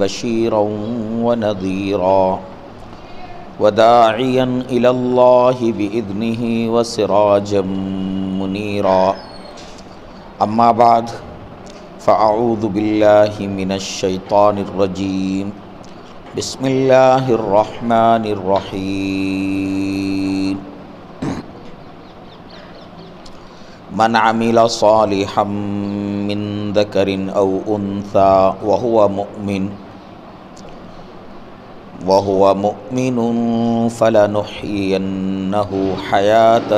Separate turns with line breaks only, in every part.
بشيرا ونذيرا وداعيا إلى الله بإذنه وسراجا منيرا أما بعد فأعوذ بالله من الشيطان الرجيم بسم الله الرحمن الرحيم من عمل صالحا من ذكر أو أنثى وهو مؤمن فلنحيينه حياة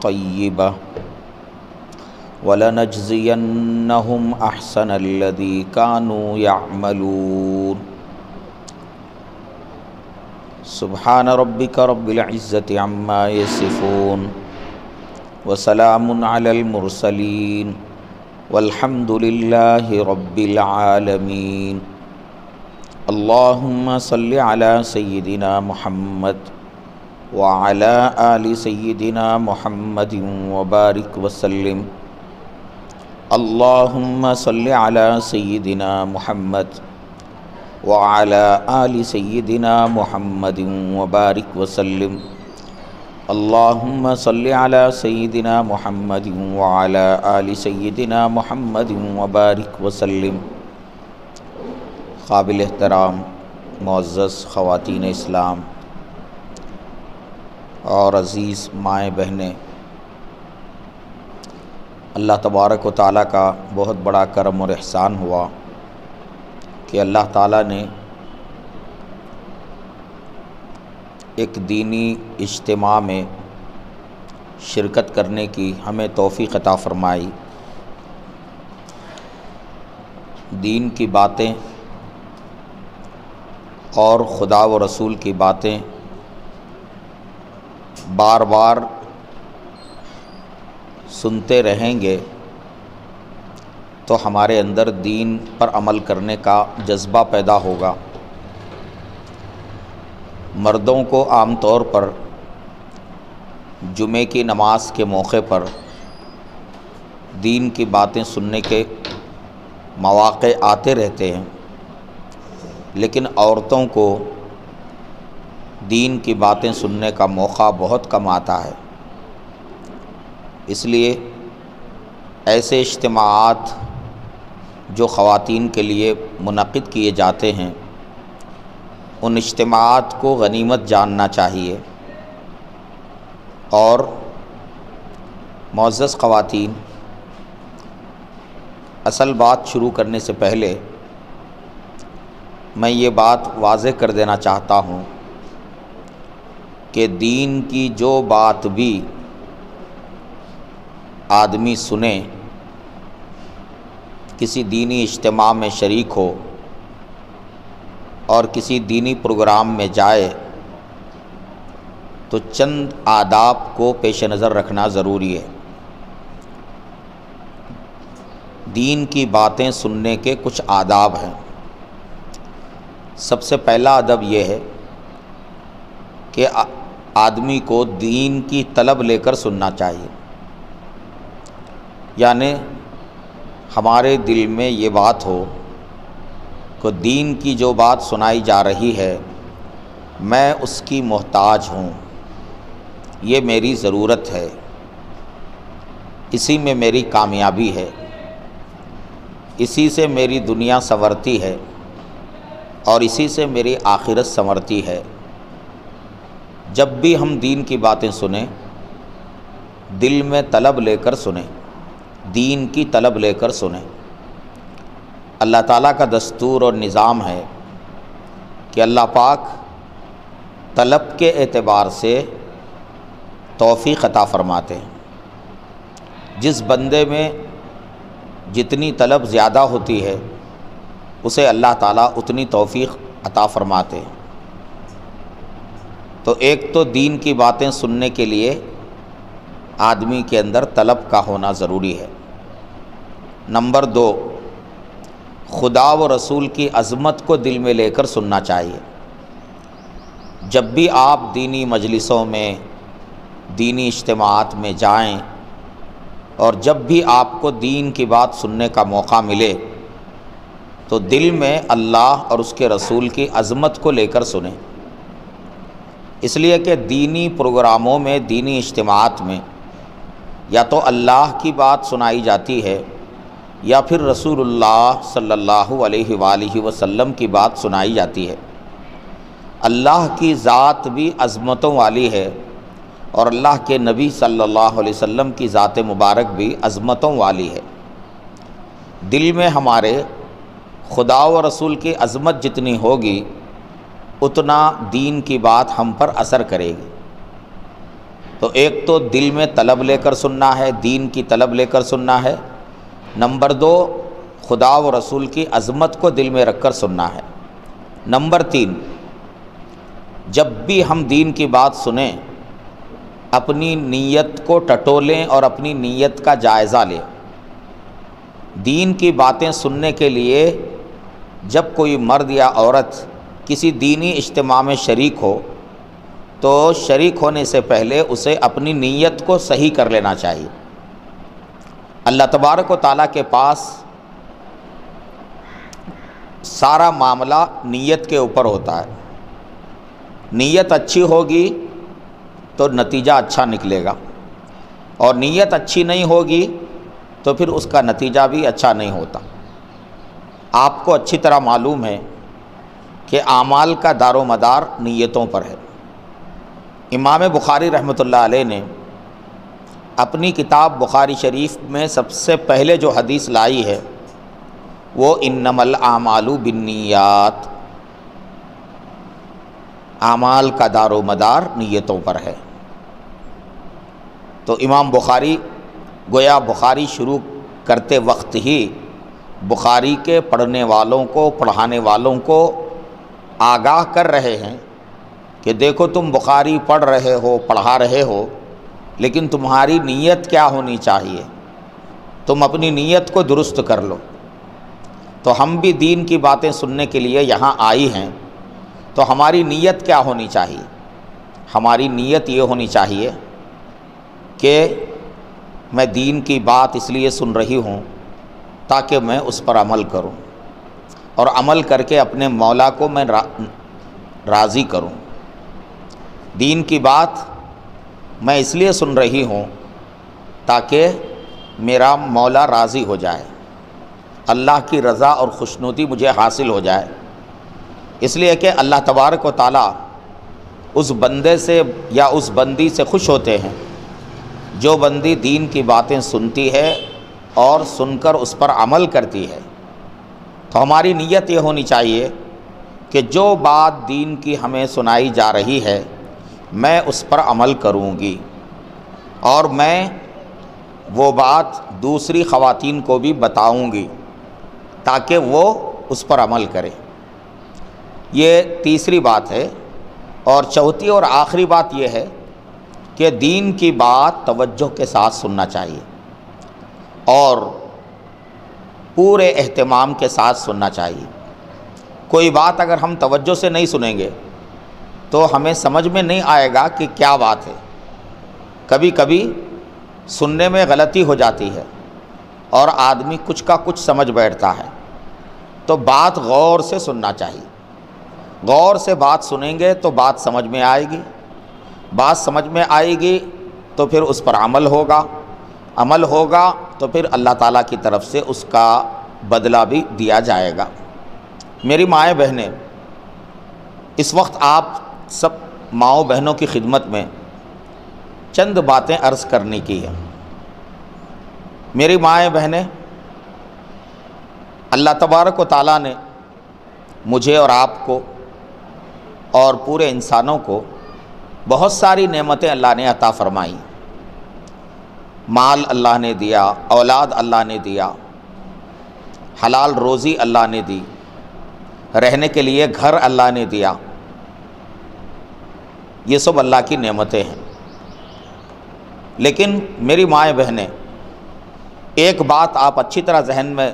طيبة ولنجزينهم أحسن الذي كانوا يعملون سبحان ربك رب العزة عما يصفون وسلام على المرسلين والحمد لله رب العالمين اللهم صل على سيدنا محمد وعلى آل سيدنا محمد وبارك وسلم اللهم صل على سيدنا محمد وعلى آل سيدنا محمد وبارك وسلم اللهم صل على سيدنا محمد وعلى آل سيدنا محمد وبارك وسلم۔ قابل احترام معزز خواتین اسلام اور عزیز مائیں بہنیں، اللہ تبارک و تعالیٰ کا بہت بڑا کرم اور احسان ہوا کہ اللہ تعالیٰ نے ایک دینی اجتماع میں شرکت کرنے کی ہمیں توفیق عطا فرمائی۔ دین کی باتیں اور خدا و رسول کی باتیں بار بار سنتے رہیں گے تو ہمارے اندر دین پر عمل کرنے کا جذبہ پیدا ہوگا۔ مردوں کو عام طور پر جمعے کی نماز کے موقع پر دین کی باتیں سننے کے مواقع آتے رہتے ہیں، لیکن عورتوں کو دین کی باتیں سننے کا موقع بہت کم آتا ہے۔ اس لیے ایسے اجتماعات جو خواتین کے لیے منعقد کیے جاتے ہیں، ان اجتماعات کو غنیمت جاننا چاہیے۔ اور معزز خواتین، اصل بات شروع کرنے سے پہلے میں یہ بات واضح کر دینا چاہتا ہوں کہ دین کی جو بات بھی آدمی سنے، کسی دینی اجتماع میں شریک ہو اور کسی دینی پروگرام میں جائے تو چند آداب کو پیش نظر رکھنا ضروری ہے۔ دین کی باتیں سننے کے کچھ آداب ہیں۔ سب سے پہلا ادب یہ ہے کہ آدمی کو دین کی طلب لے کر سننا چاہیے، یعنی ہمارے دل میں یہ بات ہو کہ دین کی جو بات سنائی جا رہی ہے میں اس کی محتاج ہوں، یہ میری ضرورت ہے، اسی میں میری کامیابی ہے، اسی سے میری دنیا سنورتی ہے اور اسی سے میری آخرت سنورتی ہے۔ جب بھی ہم دین کی باتیں سنیں، دل میں طلب لے کر سنیں، دین کی طلب لے کر سنیں۔ اللہ تعالیٰ کا دستور اور نظام ہے کہ اللہ پاک طلب کے اعتبار سے توفیق عطا فرماتے ہیں۔ جس بندے میں جتنی طلب زیادہ ہوتی ہے اسے اللہ تعالیٰ اتنی توفیق عطا فرماتے ہیں۔ تو ایک تو دین کی باتیں سننے کے لیے آدمی کے اندر طلب کا ہونا ضروری ہے۔ نمبر 2، خدا و رسول کی عظمت کو دل میں لے کر سننا چاہیے۔ جب بھی آپ دینی مجلسوں میں، دینی اجتماعات میں جائیں اور جب بھی آپ کو دین کی بات سننے کا موقع ملے تو دل میں اللہ اور اس کے رسول کی عظمت کو لے کر سنیں۔ اس لیے کہ دینی پروگراموں میں، دینی اجتماعات میں یا تو اللہ کی بات سنائی جاتی ہے یا پھر رسول اللہ صلی اللہ علیہ وآلہ وسلم کی بات سنائی جاتی ہے۔ اللہ کی ذات بھی عظمتوں والی ہے اور اللہ کے نبی صلی اللہ علیہ وسلم کی ذات مبارک بھی عظمتوں والی ہے۔ دل میں ہمارے خدا و رسول کی عظمت جتنی ہوگی اتنا دین کی بات ہم پر اثر کرے گی۔ تو ایک تو دل میں طلب لے کر سننا ہے، دین کی طلب لے کر سننا ہے۔ نمبر دو، خدا و رسول کی عظمت کو دل میں رکھ کر سننا ہے۔ نمبر تین، جب بھی ہم دین کی بات سنیں اپنی نیت کو ٹٹولیں اور اپنی نیت کا جائزہ لیں۔ دین کی باتیں سننے کے لیے جب کوئی مرد یا عورت کسی دینی اجتماع میں شریک ہو تو شریک ہونے سے پہلے اسے اپنی نیت کو صحیح کر لینا چاہیے۔ اللہ تبارک و تعالیٰ کے پاس سارا معاملہ نیت کے اوپر ہوتا ہے۔ نیت اچھی ہوگی تو نتیجہ اچھا نکلے گا، اور نیت اچھی نہیں ہوگی تو پھر اس کا نتیجہ بھی اچھا نہیں ہوتا۔ آپ کو اچھی طرح معلوم ہے کہ اعمال کا دار و مدار نیتوں پر ہے۔ امام بخاری رحمۃ اللہ علیہ نے اپنی کتاب بخاری شریف میں سب سے پہلے جو حدیث لائی ہے وہ انما الاعمال بالنیات، اعمال کا دار و مدار نیتوں پر ہے۔ تو امام بخاری گویا بخاری شروع کرتے وقت ہی بخاری کے پڑھنے والوں کو، پڑھانے والوں کو آگاہ کر رہے ہیں کہ دیکھو تم بخاری پڑھ رہے ہو، پڑھا رہے ہو، لیکن تمہاری نیت کیا ہونی چاہیے، تم اپنی نیت کو درست کر لو۔ تو ہم بھی دین کی باتیں سننے کے لیے یہاں آئی ہیں، تو ہماری نیت کیا ہونی چاہیے؟ ہماری نیت یہ ہونی چاہیے کہ میں دین کی بات اس لیے سن رہی ہوں تاکہ میں اس پر عمل کروں، اور عمل کر کے اپنے مولا کو میں راضی کروں۔ دین کی بات میں اس لیے سن رہی ہوں تاکہ میرا مولا راضی ہو جائے، اللہ کی رضا اور خوشنودی مجھے حاصل ہو جائے۔ اس لیے کہ اللہ تبارک و تعالیٰ اس بندے سے یا اس بندی سے خوش ہوتے ہیں جو بندی دین کی باتیں سنتی ہے اور سن کر اس پر عمل کرتی ہے۔ تو ہماری نیت یہ ہونی چاہیے کہ جو بات دین کی ہمیں سنائی جا رہی ہے میں اس پر عمل کروں گی، اور میں وہ بات دوسری خواتین کو بھی بتاؤں گی تاکہ وہ اس پر عمل کرے۔ یہ تیسری بات ہے۔ اور چوتھی اور آخری بات یہ ہے کہ دین کی بات توجہ کے ساتھ سننا چاہیے اور پورے اہتمام کے ساتھ سننا چاہیے۔ کوئی بات اگر ہم توجہ سے نہیں سنیں گے تو ہمیں سمجھ میں نہیں آئے گا کہ کیا بات ہے۔ کبھی کبھی سننے میں غلطی ہو جاتی ہے اور آدمی کچھ کا کچھ سمجھ بیٹھتا ہے، تو بات غور سے سننا چاہیے۔ غور سے بات سنیں گے تو بات سمجھ میں آئے گی، بات سمجھ میں آئے گی تو پھر اس پر عمل ہوگا، عمل ہوگا تو پھر اللہ تعالیٰ کی طرف سے اس کا بدلہ بھی دیا جائے گا۔ میری مائیں بہنیں، اس وقت آپ سب ماؤں بہنوں کی خدمت میں چند باتیں عرض کرنے کی ہیں۔ میری مائیں بہنیں، اللہ تبارک و تعالیٰ نے مجھے اور آپ کو اور پورے انسانوں کو بہت ساری نعمتیں اللہ نے عطا فرمائیں۔ مال اللہ نے دیا، اولاد اللہ نے دیا، حلال روزی اللہ نے دی، رہنے کے لیے گھر اللہ نے دیا۔ یہ سب اللہ کی نعمتیں ہیں۔ لیکن میری مائیں بہنیں، ایک بات آپ اچھی طرح ذہن میں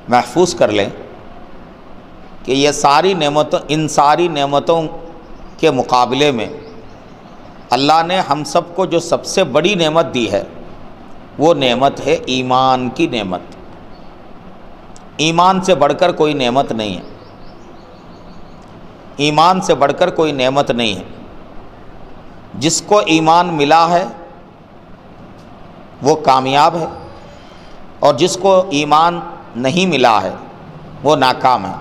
محفوظ کر لیں کہ یہ ان ساری نعمتوں کے مقابلے میں اللہ نے ہم سب کو جو سب سے بڑی نعمت دی ہے وہ نعمت ہے ایمان کی نعمت۔ ایمان سے بڑھ کر کوئی نعمت نہیں ہے، ایمان سے بڑھ کر کوئی نعمت نہیں ہے۔ جس کو ایمان ملا ہے وہ کامیاب ہے، اور جس کو ایمان نہیں ملا ہے وہ ناکام ہے۔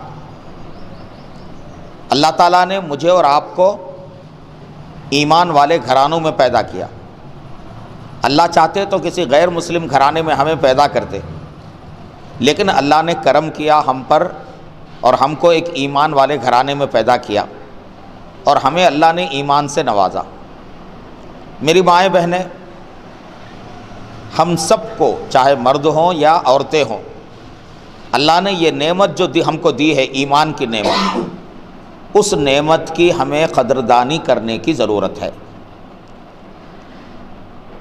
اللہ تعالیٰ نے مجھے اور آپ کو ایمان والے گھرانوں میں پیدا کیا۔ اللہ چاہتے تو کسی غیر مسلم گھرانے میں ہمیں پیدا کرتے، لیکن اللہ نے کرم کیا ہم پر اور ہم کو ایک ایمان والے گھرانے میں پیدا کیا، اور ہمیں اللہ نے ایمان سے نوازا۔ میری مائیں بہنیں، ہم سب کو چاہے مرد ہوں یا عورتیں ہوں، اللہ نے یہ نعمت جو ہم کو دی ہے، ایمان کی نعمت، اس نعمت کی ہمیں قدردانی کرنے کی ضرورت ہے۔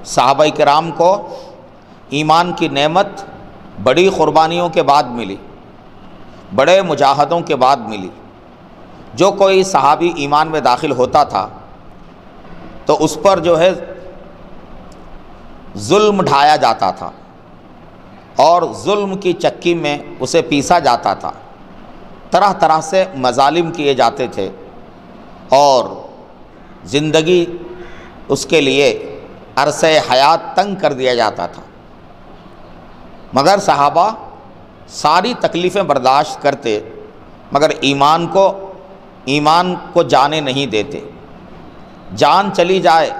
صحابہ کرام کو ایمان کی نعمت بڑی قربانیوں کے بعد ملی، بڑے مجاہدوں کے بعد ملی۔ جو کوئی صحابی ایمان میں داخل ہوتا تھا تو اس پر جو ہے ظلم ڈھایا جاتا تھا، اور ظلم کی چکی میں اسے پیسا جاتا تھا، طرح طرح سے مظالم کیے جاتے تھے، اور زندگی اس کے لیے عرصہ حیات تنگ کر دیا جاتا تھا، مگر صحابہ ساری تکلیفیں برداشت کرتے، مگر ایمان کو جانے نہیں دیتے۔ جان چلی جائے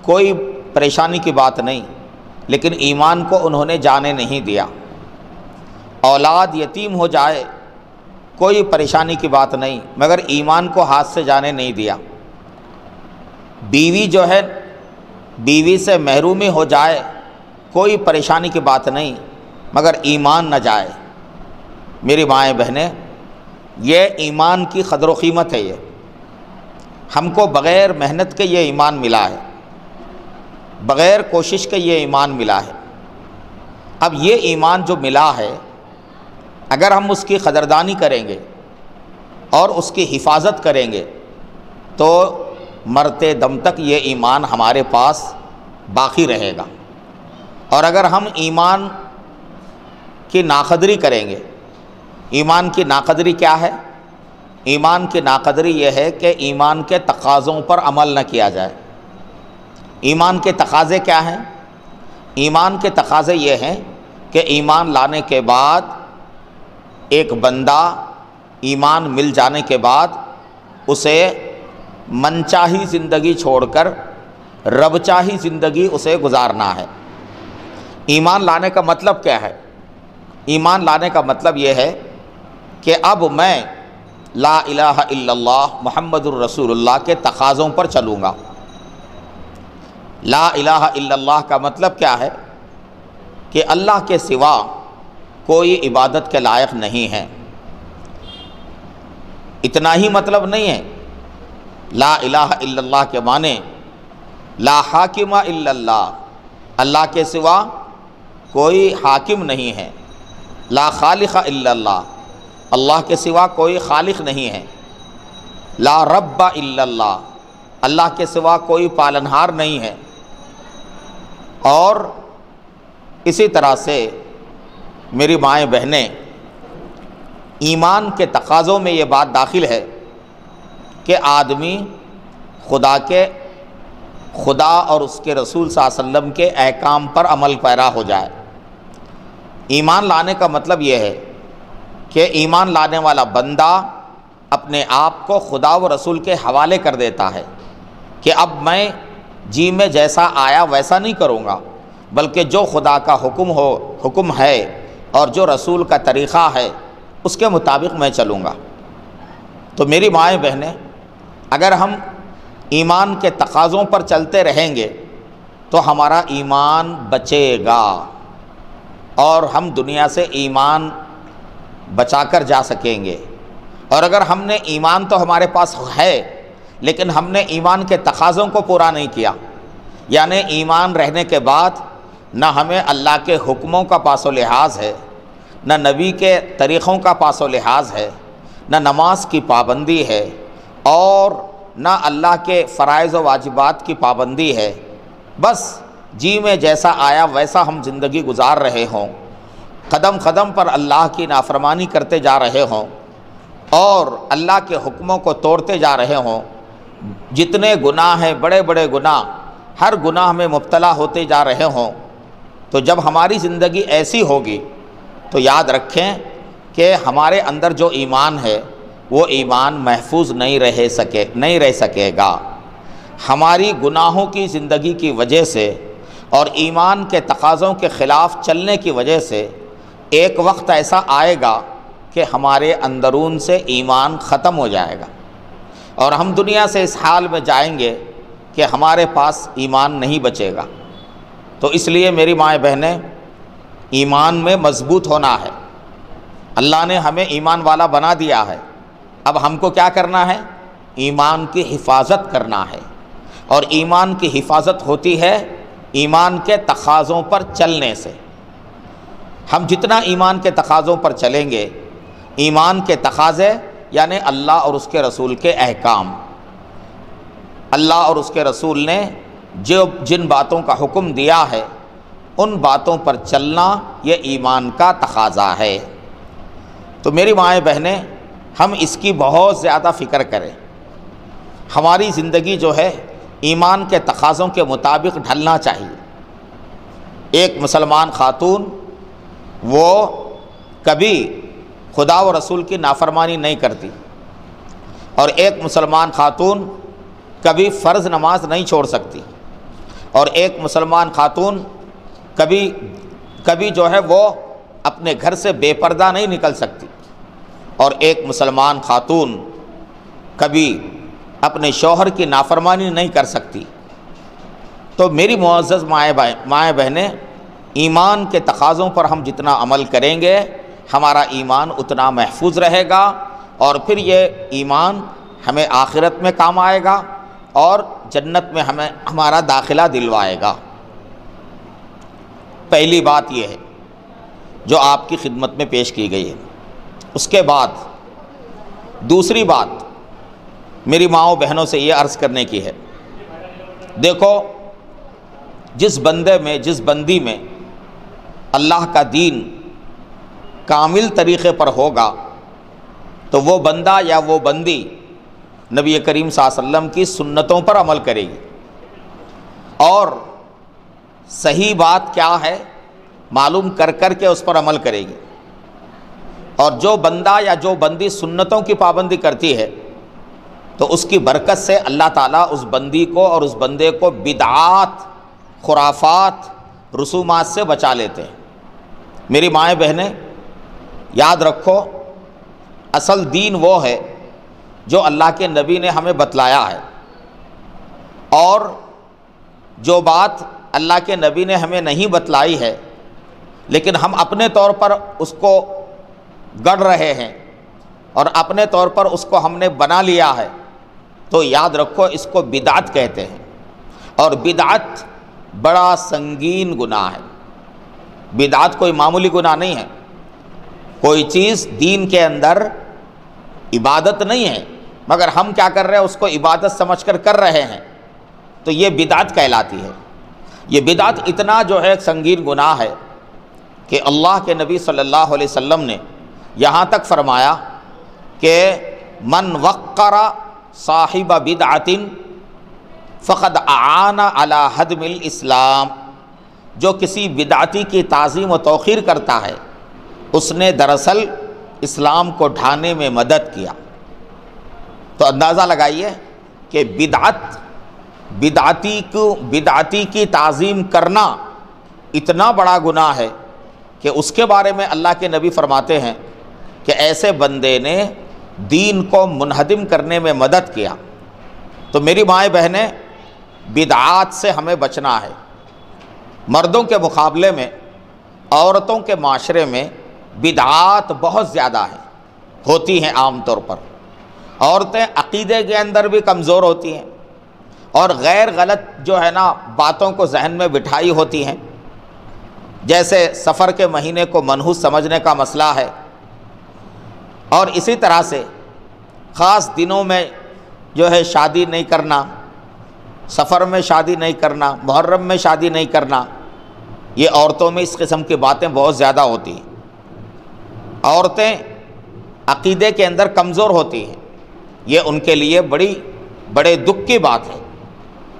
کوئی پریشانی کی بات نہیں، لیکن ایمان کو انہوں نے جانے نہیں دیا۔ اولاد یتیم ہو جائے کوئی پریشانی کی بات نہیں، مگر ایمان کو ہاتھ سے جانے نہیں دیا۔ بیوی جو ہے بیوی سے محرومی ہو جائے کوئی پریشانی کی بات نہیں، مگر ایمان نہ جائے۔ میری مائیں بہنیں، یہ ایمان کی قدر و قیمت ہے۔ یہ ہم کو بغیر محنت کے یہ ایمان ملا ہے، بغیر کوشش کے یہ ایمان ملا ہے۔ اب یہ ایمان جو ملا ہے، اگر ہم اس کی قدردانی کریں گے اور اس کی حفاظت کریں گے تو مرتے دم تک یہ ایمان ہمارے پاس باقی رہے گا۔ اور اگر ہم ایمان کی ناقدری کریں گے، ایمان کی ناقدری کیا ہے؟ ایمان کی ناقدری یہ ہے کہ ایمان کے تقاضوں پر عمل نہ کیا جائے۔ ایمان کے تقاضے کیا ہیں؟ ایمان کے تقاضے یہ ہیں کہ ایمان لانے کے بعد ایک بندہ ایمان مل جانے کے بعد اسے من چاہی زندگی چھوڑ کر رب چاہی زندگی اسے گزارنا ہے۔ ایمان لانے کا مطلب کیا ہے؟ ایمان لانے کا مطلب یہ ہے کہ اب میں لا الہ الا اللہ محمد الرسول اللہ کے تقاضوں پر چلوں گا۔ لا الہ الا اللہ کا مطلب کیا ہے؟ کہ اللہ کے سوا کوئی عبادت کے لائق نہیں ہے۔ اتنا ہی مطلب نہیں ہے۔ لا الہ الا اللہ کے معنی لا حاکم الا اللہ، اللہ کے سوا کوئی حاکم نہیں ہے۔ لا خالق الا اللہ، اللہ کے سوا کوئی خالق نہیں ہے۔ لا رب الا اللہ، اللہ کے سوا کوئی پالنہار نہیں ہے۔ اور اسی طرح سے میری مائیں بہنیں، ایمان کے تقاضوں میں یہ بات داخل ہے کہ آدمی خدا اور اس کے رسول صلی اللہ علیہ وسلم کے احکام پر عمل پیرا ہو جائے۔ ایمان لانے کا مطلب یہ ہے کہ ایمان لانے والا بندہ اپنے آپ کو خدا و رسول کے حوالے کر دیتا ہے کہ اب میں جی میں جیسا آیا ویسا نہیں کروں گا، بلکہ جو خدا کا حکم ہے اور جو رسول کا طریقہ ہے اس کے مطابق میں چلوں گا۔ تو میری مائیں بہنیں، اگر ہم ایمان کے تقاضوں پر چلتے رہیں گے تو ہمارا ایمان بچے گا، اور ہم دنیا سے ایمان بچا کر جا سکیں گے۔ اور اگر ہم نے ایمان تو ہمارے پاس ہے، لیکن ہم نے ایمان کے تقاضوں کو پورا نہیں کیا، یعنی ایمان رہنے کے بعد نہ ہمیں اللہ کے حکموں کا پاس و لحاظ ہے، نہ نبی کے طریقوں کا پاس و لحاظ ہے، نہ نماز کی پابندی ہے، اور نہ اللہ کے فرائض و واجبات کی پابندی ہے، بس جی میں جیسا آیا ویسا ہم زندگی گزار رہے ہوں، قدم قدم پر اللہ کی نافرمانی کرتے جا رہے ہوں اور اللہ کے حکموں کو توڑتے جا رہے ہوں، جتنے گناہ ہیں بڑے بڑے گناہ، ہر گناہ میں مبتلا ہوتے جا رہے ہوں، تو جب ہماری زندگی ایسی ہوگی تو یاد رکھیں کہ ہمارے اندر جو ایمان ہے وہ ایمان محفوظ نہیں رہ سکے گا۔ ہماری گناہوں کی زندگی کی وجہ سے اور ایمان کے تقاضوں کے خلاف چلنے کی وجہ سے ایک وقت ایسا آئے گا کہ ہمارے اندرون سے ایمان ختم ہو جائے گا اور ہم دنیا سے اس حال میں جائیں گے کہ ہمارے پاس ایمان نہیں بچے گا۔ تو اس لیے میری مائیں بہنیں، ایمان میں مضبوط ہونا ہے۔ اللہ نے ہمیں ایمان والا بنا دیا ہے، اب ہم کو کیا کرنا ہے؟ ایمان کی حفاظت کرنا ہے، اور ایمان کی حفاظت ہوتی ہے ایمان کے تقاضوں پر چلنے سے۔ ہم جتنا ایمان کے تقاضوں پر چلیں گے، ایمان کے تقاضے یعنی اللہ اور اس کے رسول کے احکام، اللہ اور اس کے رسول نے جن باتوں کا حکم دیا ہے ان باتوں پر چلنا یہ ایمان کا تقاضا ہے۔ تو میری مائیں بہنیں، ہم اس کی بہت زیادہ فکر کریں۔ ہماری زندگی جو ہے ایمان کے تقاضوں کے مطابق ڈھلنا چاہیے۔ ایک مسلمان خاتون وہ کبھی خدا و رسول کی نافرمانی نہیں کرتی، اور ایک مسلمان خاتون کبھی فرض نماز نہیں چھوڑ سکتی، اور ایک مسلمان خاتون کبھی جو ہے وہ اپنے گھر سے بے پردہ نہیں نکل سکتی، اور ایک مسلمان خاتون کبھی اپنے شوہر کی نافرمانی نہیں کر سکتی۔ تو میری معزز مائیں بہنیں، ایمان کے تقاضوں پر ہم جتنا عمل کریں گے ہمارا ایمان اتنا محفوظ رہے گا، اور پھر یہ ایمان ہمیں آخرت میں کام آئے گا اور جنت میں ہمارا داخلہ دلوائے گا۔ پہلی بات یہ ہے جو آپ کی خدمت میں پیش کی گئی ہے۔ اس کے بعد دوسری بات میری ماؤں بہنوں سے یہ عرض کرنے کی ہے، دیکھو جس بندی میں اللہ کا دین کامل طریقے پر ہوگا تو وہ بندہ یا وہ بندی نبی کریم صلی اللہ علیہ وسلم کی سنتوں پر عمل کرے گی، اور صحیح بات کیا ہے معلوم کر کے اس پر عمل کرے گی، اور جو بندہ یا جو بندی سنتوں کی پابندی کرتی ہے تو اس کی برکت سے اللہ تعالیٰ اس بندی کو اور اس بندے کو بدعات، خرافات، رسومات سے بچا لیتے ہیں۔ میری مائیں بہنیں، یاد رکھو اصل دین وہ ہے جو اللہ کے نبی نے ہمیں بتلایا ہے، اور جو بات اللہ کے نبی نے ہمیں نہیں بتلائی ہے لیکن ہم اپنے طور پر اس کو گڑھ رہے ہیں اور اپنے طور پر اس کو ہم نے بنا لیا ہے، تو یاد رکھو اس کو بدعت کہتے ہیں، اور بدعت بڑا سنگین گناہ ہے۔ بدعت کوئی معمولی گناہ نہیں ہے، کوئی چیز دین کے اندر عبادت نہیں ہے مگر ہم کیا کر رہے ہیں، اس کو عبادت سمجھ کر رہے ہیں، تو یہ بدعت کہلاتی ہے۔ یہ بدعت اتنا جو ہے سنگین گناہ ہے کہ اللہ کے نبی صلی اللہ علیہ وسلم نے یہاں تک فرمایا کہ من وقر صاحب بدعت فقد اعان علی ہدم الاسلام، جو کسی بدعتی کی تعظیم و توقیر کرتا ہے اس نے دراصل اسلام کو ڈھانے میں مدد کیا۔ تو اندازہ لگائیے کہ بدعتی کی تعظیم کرنا اتنا بڑا گناہ ہے کہ اس کے بارے میں اللہ کے نبی فرماتے ہیں کہ ایسے بندے نے دین کو منہدم کرنے میں مدد کیا۔ تو میری مائیں بہنیں، بدعات سے ہمیں بچنا ہے۔ مردوں کے مقابلے میں عورتوں کے معاشرے میں بدعات بہت زیادہ ہوتی ہیں۔ عام طور پر عورتیں عقیدے کے اندر بھی کمزور ہوتی ہیں اور غیر غلط جو ہے نا باتوں کو ذہن میں بٹھائی ہوتی ہیں، جیسے سفر کے مہینے کو منحوس سمجھنے کا مسئلہ ہے، اور اسی طرح سے خاص دنوں میں جو ہے شادی نہیں کرنا، سفر میں شادی نہیں کرنا، محرم میں شادی نہیں کرنا، یہ عورتوں میں اس قسم کی باتیں بہت زیادہ ہوتی ہیں۔ عورتیں عقیدے کے اندر کمزور ہوتی ہیں، یہ ان کے لیے بڑے دکھ کی بات ہے۔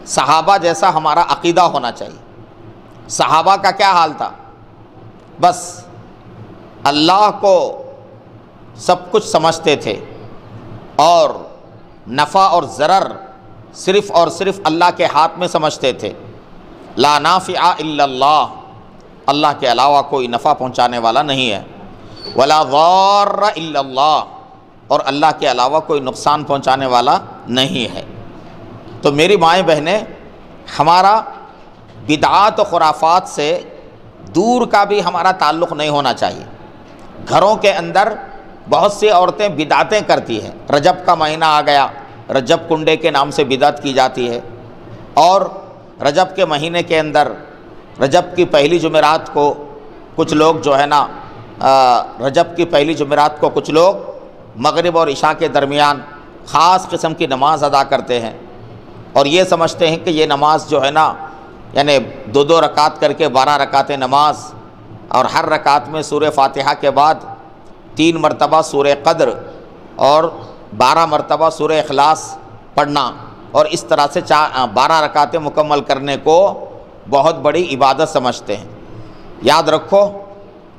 صحابہ جیسا ہمارا عقیدہ ہونا چاہیے۔ صحابہ کا کیا حال تھا؟ بس اللہ کو سب کچھ سمجھتے تھے اور نفع اور ضرر صرف اور صرف اللہ کے ہاتھ میں سمجھتے تھے۔ لا نافع الا اللہ، اللہ کے علاوہ کوئی نفع پہنچانے والا نہیں ہے۔ ولا ضار الا اللہ، اور اللہ کے علاوہ کوئی نقصان پہنچانے والا نہیں ہے۔ تو میری مائیں بہنیں، ہمارا بدعات و خرافات سے دور کا بھی ہمارا تعلق نہیں ہونا چاہیے۔ گھروں کے اندر بہت سی عورتیں بدعتیں کرتی ہیں۔ رجب کا مہینہ آ گیا، رجب کنڈے کے نام سے بدعت کی جاتی ہے، اور رجب کے مہینے کے اندر رجب کی پہلی جمعرات کو کچھ لوگ جو ہے نا رجب کی پہلی جمعرات کو کچھ لوگ مغرب اور عشاء کے درمیان خاص قسم کی نماز ادا کرتے ہیں، اور یہ سمجھتے ہیں کہ یہ نماز جو ہے نا یعنی 2 رکعت کر کے 12 رکعتیں نماز، اور ہر رکعت میں سورہ فاتحہ کے بعد 3 مرتبہ سورہ قدر اور 12 مرتبہ سورہ اخلاص پڑھنا، اور اس طرح سے 12 رکعتیں مکمل کرنے کو بہت بڑی عبادت سمجھتے ہیں۔ یاد رکھو،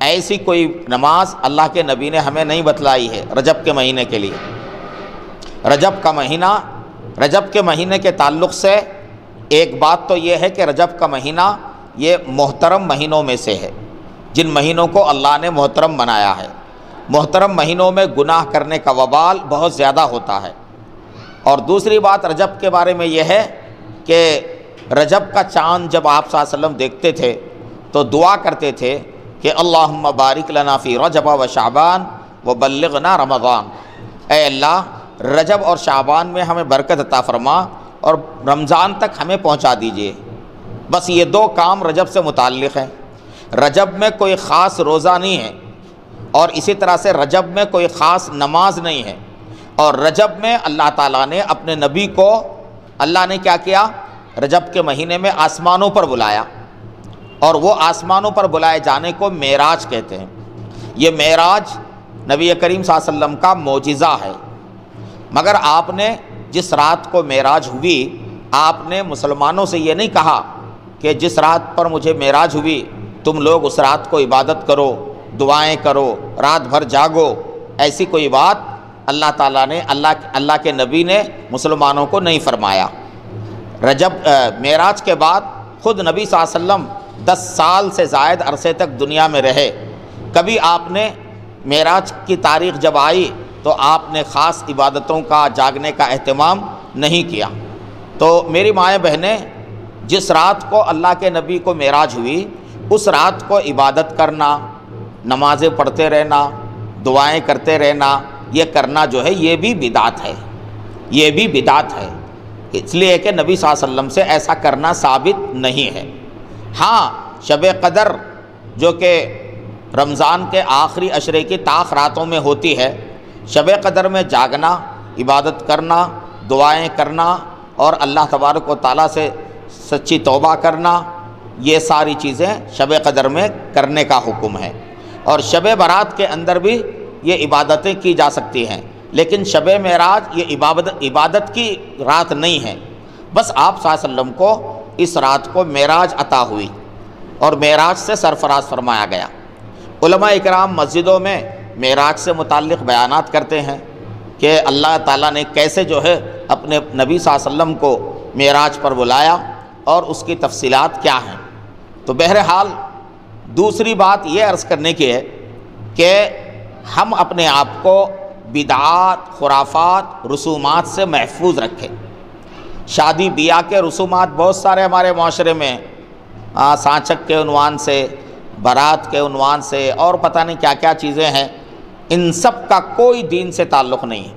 ایسی کوئی نماز اللہ کے نبی نے ہمیں نہیں بتلائی ہے رجب کے مہینے کے لیے۔ رجب کا مہینہ، رجب کے مہینے کے تعلق سے ایک بات تو یہ ہے کہ رجب کا مہینہ یہ محترم مہینوں میں سے ہے، جن مہینوں کو اللہ نے محترم بنایا ہے۔ محترم مہینوں میں گناہ کرنے کا وبال بہت زیادہ ہوتا ہے۔ اور دوسری بات رجب کے بارے میں یہ ہے کہ رجب کا چاند جب آپ صلی اللہ علیہ وسلم دیکھتے تھے تو دعا کرتے تھے کہ اللہم بارک لنا فی رجب و شعبان وبلغنا رمضان، اے اللہ رجب اور شعبان میں ہمیں برکت عطا فرما اور رمضان تک ہمیں پہنچا دیجئے۔ بس یہ 2 کام رجب سے متعلق ہیں۔ رجب میں کوئی خاص روزہ نہیں ہے، اور اسی طرح سے رجب میں کوئی خاص نماز نہیں ہے، اور رجب میں اللہ تعالیٰ نے اپنے نبی کو اللہ نے کیا کیا؟ رجب کے مہینے میں آسمانوں پر بلایا، اور وہ آسمانوں پر بلائے جانے کو معراج کہتے ہیں۔ یہ معراج نبی کریم صلی اللہ علیہ وسلم کا معجزہ ہے، مگر آپ نے جس رات کو معراج ہوئی، آپ نے مسلمانوں سے یہ نہیں کہا کہ جس رات پر مجھے معراج ہوئی تم لوگ اس رات کو عبادت کرو، دعائیں کرو، رات بھر جاگو۔ ایسی کوئی بات اللہ تعالیٰ نے اللہ کے نبی نے مسلمانوں کو نہیں فرمایا۔ رجب معراج کے بعد خود نبی صلی اللہ علیہ وسلم 10 سال سے زائد عرصے تک دنیا میں رہے، کبھی آپ نے معراج کی تاریخ جب آئی تو آپ نے خاص عبادتوں کا، جاگنے کا اہتمام نہیں کیا۔ تو میری مائیں بہنیں، جس رات کو اللہ کے نبی کو معراج ہوئی اس رات کو عبادت کرنا، نمازیں پڑھتے رہنا، دعائیں کرتے رہنا، یہ کرنا جو ہے یہ بھی بدعت ہے، یہ بھی بدعت ہے، اس لیے کہ نبی صلی اللہ علیہ وسلم سے ایسا کرنا ثابت نہیں ہے۔ ہاں، شب قدر جو کہ رمضان کے آخری عشرے کی طاق راتوں میں ہوتی ہے، شب قدر میں جاگنا، عبادت کرنا، دعائیں کرنا اور اللہ تبارک و تعالیٰ سے سچی توبہ کرنا، یہ ساری چیزیں شب قدر میں کرنے کا حکم ہے۔ اور شب برات کے اندر بھی یہ عبادتیں کی جا سکتی ہیں، لیکن شب معراج یہ عبادت کی رات نہیں ہے۔ بس آپ صلی اللہ علیہ وسلم کو اس رات کو معراج عطا ہوئی اور معراج سے سرفراز فرمایا گیا۔ علماء اکرام مسجدوں میں معراج سے متعلق بیانات کرتے ہیں کہ اللہ تعالیٰ نے کیسے جو ہے اپنے نبی صلی اللہ علیہ وسلم کو معراج پر بلایا اور اس کی تفصیلات کیا ہیں۔ تو بہرحال دوسری بات یہ عرض کرنے کی ہے کہ ہم اپنے آپ کو بدعات، خرافات، رسومات سے محفوظ رکھیں۔ شادی بیاہ کے رسومات بہت سارے ہمارے معاشرے میں سانچک کے عنوان سے، بارات کے عنوان سے اور پتہ نہیں کیا کیا چیزیں ہیں، ان سب کا کوئی دین سے تعلق نہیں ہے،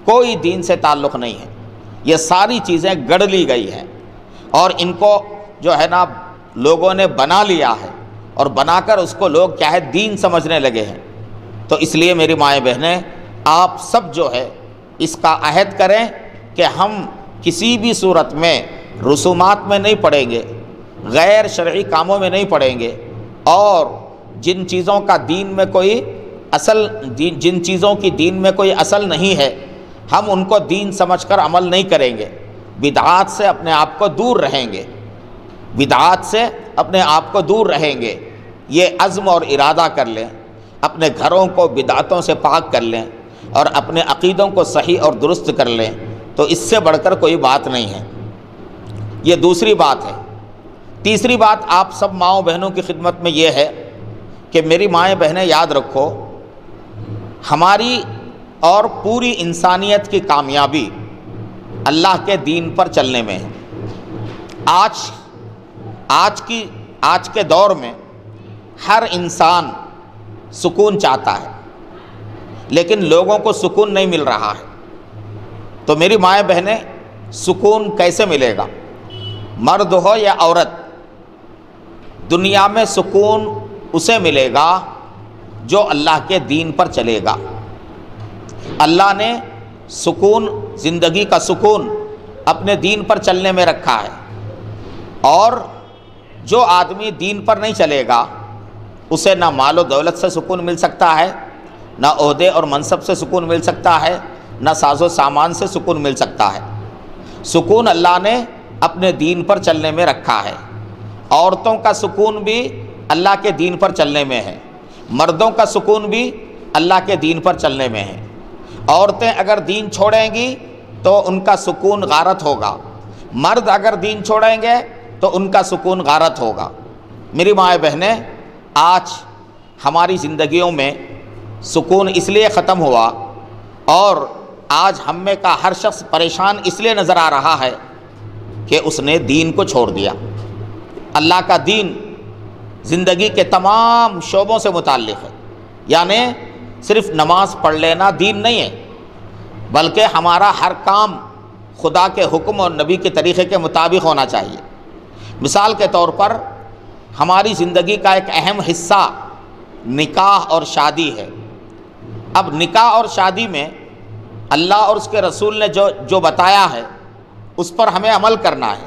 کوئی دین سے تعلق نہیں ہے۔ یہ ساری چیزیں گڑھ لی گئی ہیں اور ان کو جو ہے نا لوگوں نے بنا لیا ہے، اور بنا کر اس کو لوگ کیا ہے دین سمجھنے لگے ہیں۔ تو اس لیے میری مائیں بہنیں، آپ سب جو ہے اس کا عہد کریں کہ ہم کسی بھی صورت میں رسومات میں نہیں پڑیں گے، غیر شرعی کاموں میں نہیں پڑیں گے، اور جن چیزوں کا دین میں کوئی اصل دین، جن چیزوں کی دین میں کوئی اصل نہیں ہے ہم ان کو دین سمجھ کر عمل نہیں کریں گے، بدعات سے اپنے آپ کو دور رہیں گے، بدعات سے اپنے آپ کو دور رہیں گے۔ یہ عزم اور ارادہ کر لیں، اپنے گھروں کو بدعتوں سے پاک کر لیں اور اپنے عقیدوں کو صحیح اور درست کر لیں، تو اس سے بڑھ کر کوئی بات نہیں ہے۔ یہ دوسری بات ہے۔ تیسری بات آپ سب ماؤں بہنوں کی خدمت میں یہ ہے کہ میری مائیں بہنیں یاد رکھو، ہماری اور پوری انسانیت کی کامیابی اللہ کے دین پر چلنے میں ہے۔ آج کے دور میں ہر انسان سکون چاہتا ہے، لیکن لوگوں کو سکون نہیں مل رہا ہے۔ تو میری مائیں بہنیں، سکون کیسے ملے گا؟ مرد ہو یا عورت، دنیا میں سکون اسے ملے گا جو اللہ کے دین پر چلے گا۔ اللہ نے سکون، زندگی کا سکون اپنے دین پر چلنے میں رکھا ہے، اور جو آدمی دین پر نہیں چلے گا اسے نہ مال و دولت سے سکون مل سکتا ہے، نہ عہدے اور منصب سے سکون مل سکتا ہے، نہ ساز و سامان سے سکون مل سکتا ہے۔ سکون اللہ نے اپنے دین پر چلنے میں رکھا ہے۔ عورتوں کا سکون بھی اللہ کے دین پر چلنے میں ہے، مردوں کا سکون بھی اللہ کے دین پر چلنے میں ہے۔ عورتیں اگر دین چھوڑیں گی تو ان کا سکون غارت ہوگا، مرد اگر دین چھوڑیں گے تو ان کا سکون غارت ہوگا۔ میری مائیں بہنیں، آج ہماری زندگیوں میں سکون اس لیے ختم ہوا، اور آج ہم میں کا ہر شخص پریشان اس لیے نظر آ رہا ہے کہ اس نے دین کو چھوڑ دیا۔ اللہ کا دین زندگی کے تمام شعبوں سے متعلق ہے، یعنی صرف نماز پڑھ لینا دین نہیں ہے، بلکہ ہمارا ہر کام خدا کے حکم اور نبی کے طریقے کے مطابق ہونا چاہیے۔ مثال کے طور پر ہماری زندگی کا ایک اہم حصہ نکاح اور شادی ہے۔ اب نکاح اور شادی میں اللہ اور اس کے رسول نے جو بتایا ہے اس پر ہمیں عمل کرنا ہے۔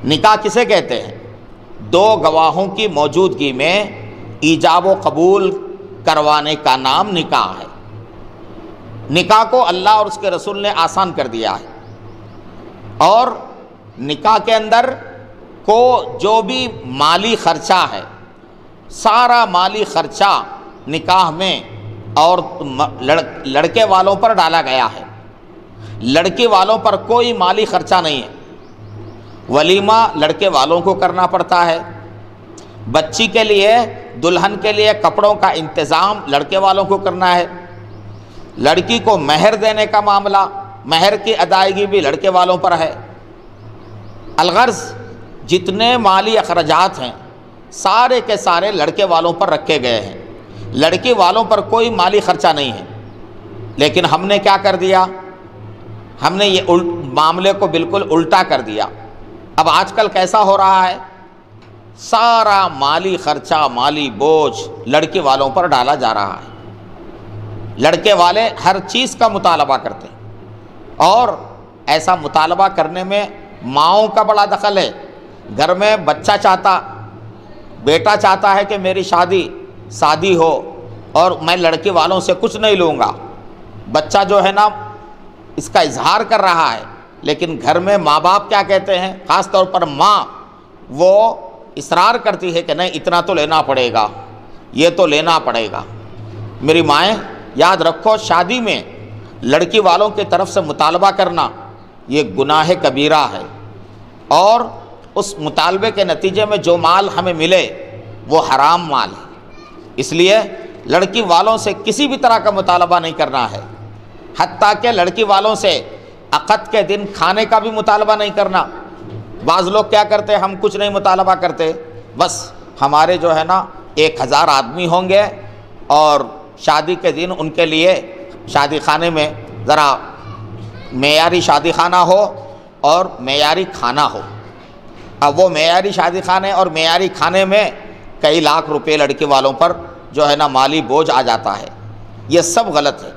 نکاح کسے کہتے ہیں؟ دو گواہوں کی موجودگی میں ایجاب و قبول کروانے کا نام نکاح ہے۔ نکاح کو اللہ اور اس کے رسول نے آسان کر دیا ہے، اور نکاح کے اندر کو جو بھی مالی خرچہ ہے، سارا مالی خرچہ نکاح میں اور لڑکے والوں پر ڈالا گیا ہے۔ لڑکی والوں پر کوئی مالی خرچہ نہیں ہے۔ ولیمہ لڑکے والوں کو کرنا پڑتا ہے، بچی کے لیے، دلہن کے لیے کپڑوں کا انتظام لڑکے والوں کو کرنا ہے، لڑکی کو مہر دینے کا معاملہ، مہر کی ادائیگی بھی لڑکے والوں پر ہے۔ الغرض جتنے مالی اخراجات ہیں سارے کے سارے لڑکے والوں پر رکھے گئے ہیں، لڑکی والوں پر کوئی مالی خرچہ نہیں ہے۔ لیکن ہم نے کیا کر دیا؟ ہم نے یہ معاملے کو بالکل الٹا کر دیا۔ اب آج کل کیسا ہو رہا ہے؟ سارا مالی خرچہ، مالی بوجھ لڑکی والوں پر ڈالا جا رہا ہے۔ لڑکے والے ہر چیز کا مطالبہ کرتے ہیں، اور ایسا مطالبہ کرنے میں ماؤں کا بڑا دخل ہے۔ گھر میں بچہ چاہتا، بیٹا چاہتا ہے کہ میری شادی ہو اور میں لڑکی والوں سے کچھ نہیں لوں گا۔ بچہ جو ہے نا اس کا اظہار کر رہا ہے، لیکن گھر میں ماں باپ کیا کہتے ہیں؟ خاص طور پر ماں، وہ اصرار کرتی ہے کہ نہیں اتنا تو لینا پڑے گا، یہ تو لینا پڑے گا۔ میری مائیں یاد رکھو، شادی میں لڑکی والوں کی طرف سے مطالبہ کرنا یہ گناہ کبیرہ ہے، اور اس مطالبے کے نتیجے میں جو مال ہمیں ملے وہ حرام مال ہے۔ اس لیے لڑکی والوں سے کسی بھی طرح کا مطالبہ نہیں کرنا ہے، حتیٰ کہ لڑکی والوں سے عقد کے دن کھانے کا بھی مطالبہ نہیں کرنا۔ بعض لوگ کیا کرتے ہیں؟ ہم کچھ نہیں مطالبہ کرتے، بس ہمارے جو ہے نا 1000 آدمی ہوں گے، اور شادی کے دن ان کے لیے شادی خانے میں ذرا معیاری شادی خانہ ہو اور معیاری کھانا ہو۔ اب وہ معیاری شادی خانے اور معیاری کھانے میں کئی لاکھ روپے لڑکی والوں پر جو ہے نا مالی بوجھ آ جاتا ہے۔ یہ سب غلط ہے،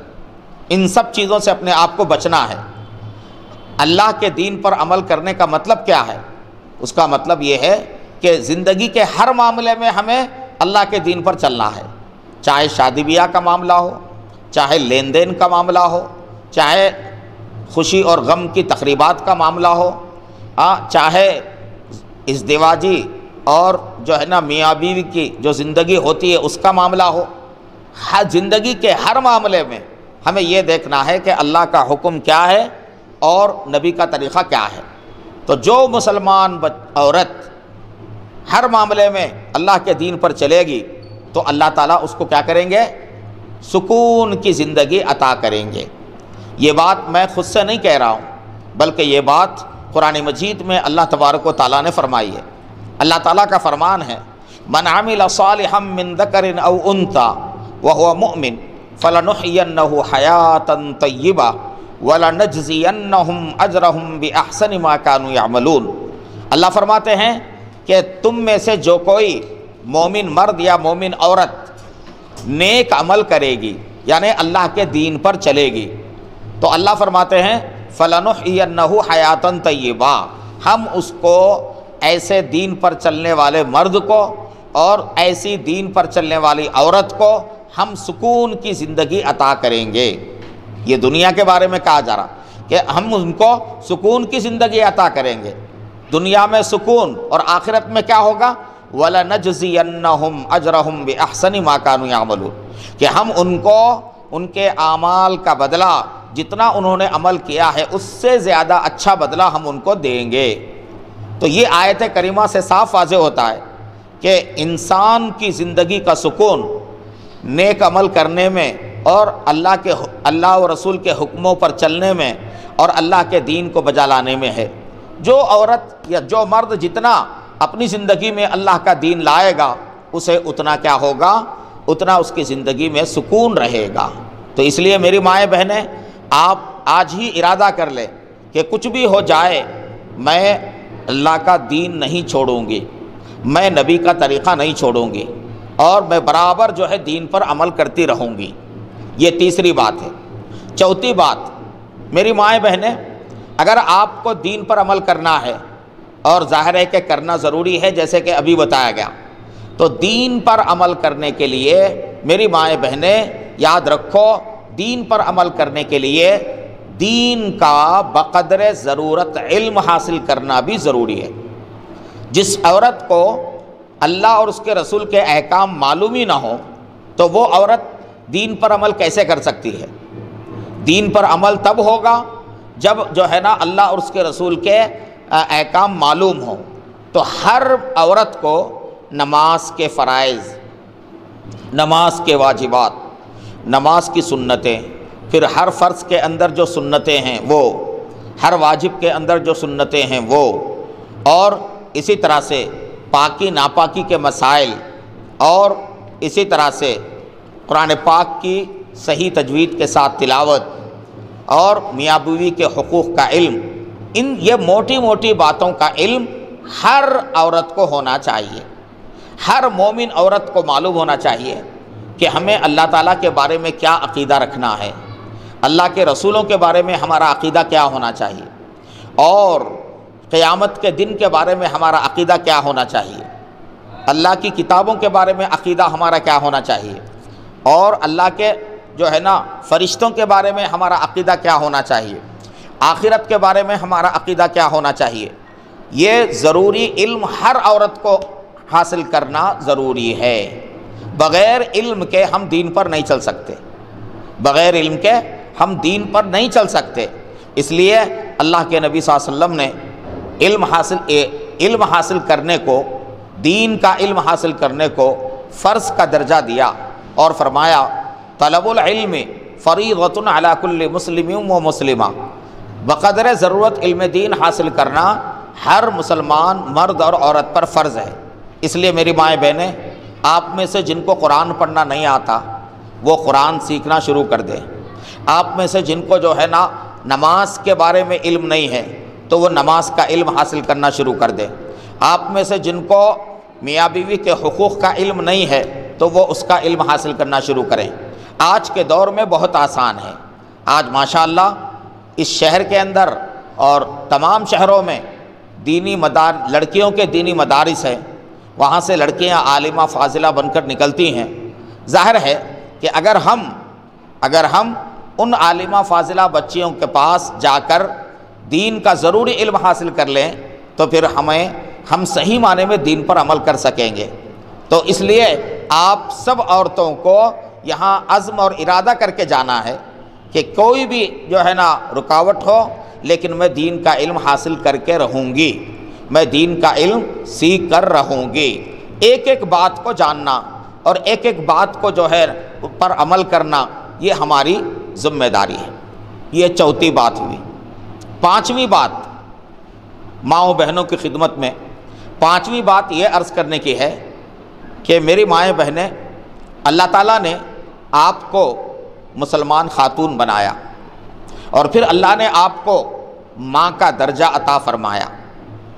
ان سب چیزوں سے اپنے آپ کو بچنا ہے۔ اللہ کے دین پر عمل کرنے کا مطلب کیا ہے؟ اس کا مطلب یہ ہے کہ زندگی کے ہر معاملے میں ہمیں اللہ کے دین پر چلنا ہے۔ چاہے شادی بیاہ کا معاملہ ہو، چاہے لین دین کا معاملہ ہو، چاہے خوشی اور غم کی تقریبات کا معاملہ ہو، چاہے ازدواجی اور جو ہے نا میاں بیوی کی جو زندگی ہوتی ہے اس کا معاملہ ہو، ہر زندگی کے ہر معاملے میں ہمیں یہ دیکھنا ہے کہ اللہ کا حکم کیا ہے اور نبی کا طریقہ کیا ہے۔ تو جو مسلمان عورت ہر معاملے میں اللہ کے دین پر چلے گی تو اللہ تعالیٰ اس کو کیا کریں گے؟ سکون کی زندگی عطا کریں گے۔ یہ بات میں خود سے نہیں کہہ رہا ہوں، بلکہ یہ بات قرآن مجید میں اللہ تبارک و تعالیٰ نے فرمائی ہے۔ اللہ تعالیٰ کا فرمان ہے، من عمل صالحا من ذکر او انثى وهو مؤمن فلنحيينه حیاة طیبہ وَلَنَجْزِيَنَّهُمْ أَجْرَهُمْ بِأَحْسَنِ مَا كَانُوا يَعْمَلُونَ۔ اللہ فرماتے ہیں کہ تم میں سے جو کوئی مومن مرد یا مومن عورت نیک عمل کرے گی، یعنی اللہ کے دین پر چلے گی، تو اللہ فرماتے ہیں فَلَنُحْيِيَنَّهُ حَيَاةً طَيِّبَةً، ہم اس کو ایسے دین پر چلنے والے مرد کو اور ایسی دین پر چلنے والی عورت کو ہم سکون کی زندگی عطا کریں گے۔ یہ دنیا کے بارے میں کہا جا رہا کہ ہم ان کو سکون کی زندگی عطا کریں گے، دنیا میں سکون، اور آخرت میں کیا ہوگا؟ وَلَنَجْزِيَنَّهُمْ أَجْرَهُمْ بِأَحْسَنِ مَا كَانُوا يَعْمَلُونَ، کہ ہم ان کو ان کے اعمال کا بدلہ جتنا انہوں نے عمل کیا ہے اس سے زیادہ اچھا بدلہ ہم ان کو دیں گے۔ تو یہ آیت کریمہ سے صاف واضح ہوتا ہے کہ انسان کی زندگی کا سکون نیک عمل کرنے میں اور اللہ و رسول کے حکموں پر چلنے میں اور اللہ کے دین کو بجا لانے میں ہے۔ جو عورت یا جو مرد جتنا اپنی زندگی میں اللہ کا دین لائے گا اسے اتنا کیا ہوگا؟ اتنا اس کی زندگی میں سکون رہے گا۔ تو اس لیے میری مائیں بہنیں، آپ آج ہی ارادہ کر لیں کہ کچھ بھی ہو جائے میں اللہ کا دین نہیں چھوڑوں گی، میں نبی کا طریقہ نہیں چھوڑوں گی، اور میں برابر جو ہے دین پر عمل کرتی رہوں گی۔ یہ تیسری بات ہے۔ چوتھی بات، میری مائیں بہنیں، اگر آپ کو دین پر عمل کرنا ہے، اور ظاہر ہے کہ کرنا ضروری ہے جیسے کہ ابھی بتایا گیا، تو دین پر عمل کرنے کے لیے میری مائیں بہنیں یاد رکھو، دین پر عمل کرنے کے لیے دین کا بقدر ضرورت علم حاصل کرنا بھی ضروری ہے۔ جس عورت کو اللہ اور اس کے رسول کے احکام معلوم ہی نہ ہو تو وہ عورت دین پر عمل کیسے کر سکتی ہے؟ دین پر عمل تب ہوگا جب جو ہے نا اللہ اور اس کے رسول کے احکام معلوم ہوں۔ تو ہر عورت کو نماز کے فرائض، نماز کے واجبات، نماز کی سنتیں، پھر ہر فرض کے اندر جو سنتیں ہیں وہ، ہر واجب کے اندر جو سنتیں ہیں وہ، اور اسی طرح سے پاکی ناپاکی کے مسائل، اور اسی طرح سے قرآن پاک کی صحیح تجوید کے ساتھ تلاوت، اور میاں بیوی کے حقوق کا علم، یہ موٹی موٹی باتوں کا علم ہر عورت کو ہونا چاہیے۔ ہر مومن عورت کو معلوم ہونا چاہیے کہ ہمیں اللہ تعالیٰ کے بارے میں کیا عقیدہ رکھنا ہے، اللہ کے رسولوں کے بارے میں ہمارا عقیدہ کیا ہونا چاہیے، اور قیامت کے دن کے بارے میں ہمارا عقیدہ کیا ہونا چاہیے، اللہ کی کتابوں کے بارے میں عقیدہ ہمارا کیا ہونا چاہیے، اور اللہ کے جو ہے نا فرشتوں کے بارے میں ہمارا عقیدہ کیا ہونا چاہیے، آخرت کے بارے میں ہمارا عقیدہ کیا ہونا چاہیے۔ یہ ضروری علم ہر عورت کو حاصل کرنا ضروری ہے۔ بغیر علم کے ہم دین پر نہیں چل سکتے، بغیر علم کے ہم دین پر نہیں چل سکتے۔ اس لیے اللہ کے نبی صلی اللہ علیہ وسلم نے علم حاصل کرنے کو، دین کا علم حاصل کرنے کو فرض کا درجہ دیا، اور فرمایا طلب العلم فریضۃ علی کل مسلم و مسلمہ، بقدر ضرورت علم دین حاصل کرنا ہر مسلمان مرد اور عورت پر فرض ہے۔ اس لیے میری مائیں بہنیں، آپ میں سے جن کو قرآن پڑھنا نہیں آتا وہ قرآن سیکھنا شروع کر دیں۔ آپ میں سے جن کو جو ہے نا نماز کے بارے میں علم نہیں ہے تو وہ نماز کا علم حاصل کرنا شروع کر دیں۔ آپ میں سے جن کو میاں بیوی کے حقوق کا علم نہیں ہے تو وہ اس کا علم حاصل کرنا شروع کریں۔ آج کے دور میں بہت آسان ہے۔ آج ماشاءاللہ اس شہر کے اندر اور تمام شہروں میں لڑکیوں کے دینی مدارس ہیں، وہاں سے لڑکیاں عالمہ فاضلہ بن کر نکلتی ہیں، ظاہر ہے کہ اگر ہم ان عالمہ فاضلہ بچیوں کے پاس جا کر دین کا ضروری علم حاصل کر لیں تو پھر ہم صحیح معنی میں دین پر عمل کر سکیں گے۔ تو اس لیے آپ سب عورتوں کو یہاں عزم اور ارادہ کر کے جانا ہے کہ کوئی بھی جو ہے نا رکاوٹ ہو، لیکن میں دین کا علم حاصل کر کے رہوں گی، میں دین کا علم سیکھ کر رہوں گی۔ ایک ایک بات کو جاننا اور ایک ایک بات کو جو ہے پر عمل کرنا، یہ ہماری ذمہ داری ہے۔ یہ چوتھی بات ہوئی۔ پانچویں بات ماؤں بہنوں کی خدمت میں، پانچویں بات یہ عرض کرنے کی ہے کہ میری مائیں بہنیں، اللہ تعالیٰ نے آپ کو مسلمان خاتون بنایا اور پھر اللہ نے آپ کو ماں کا درجہ عطا فرمایا۔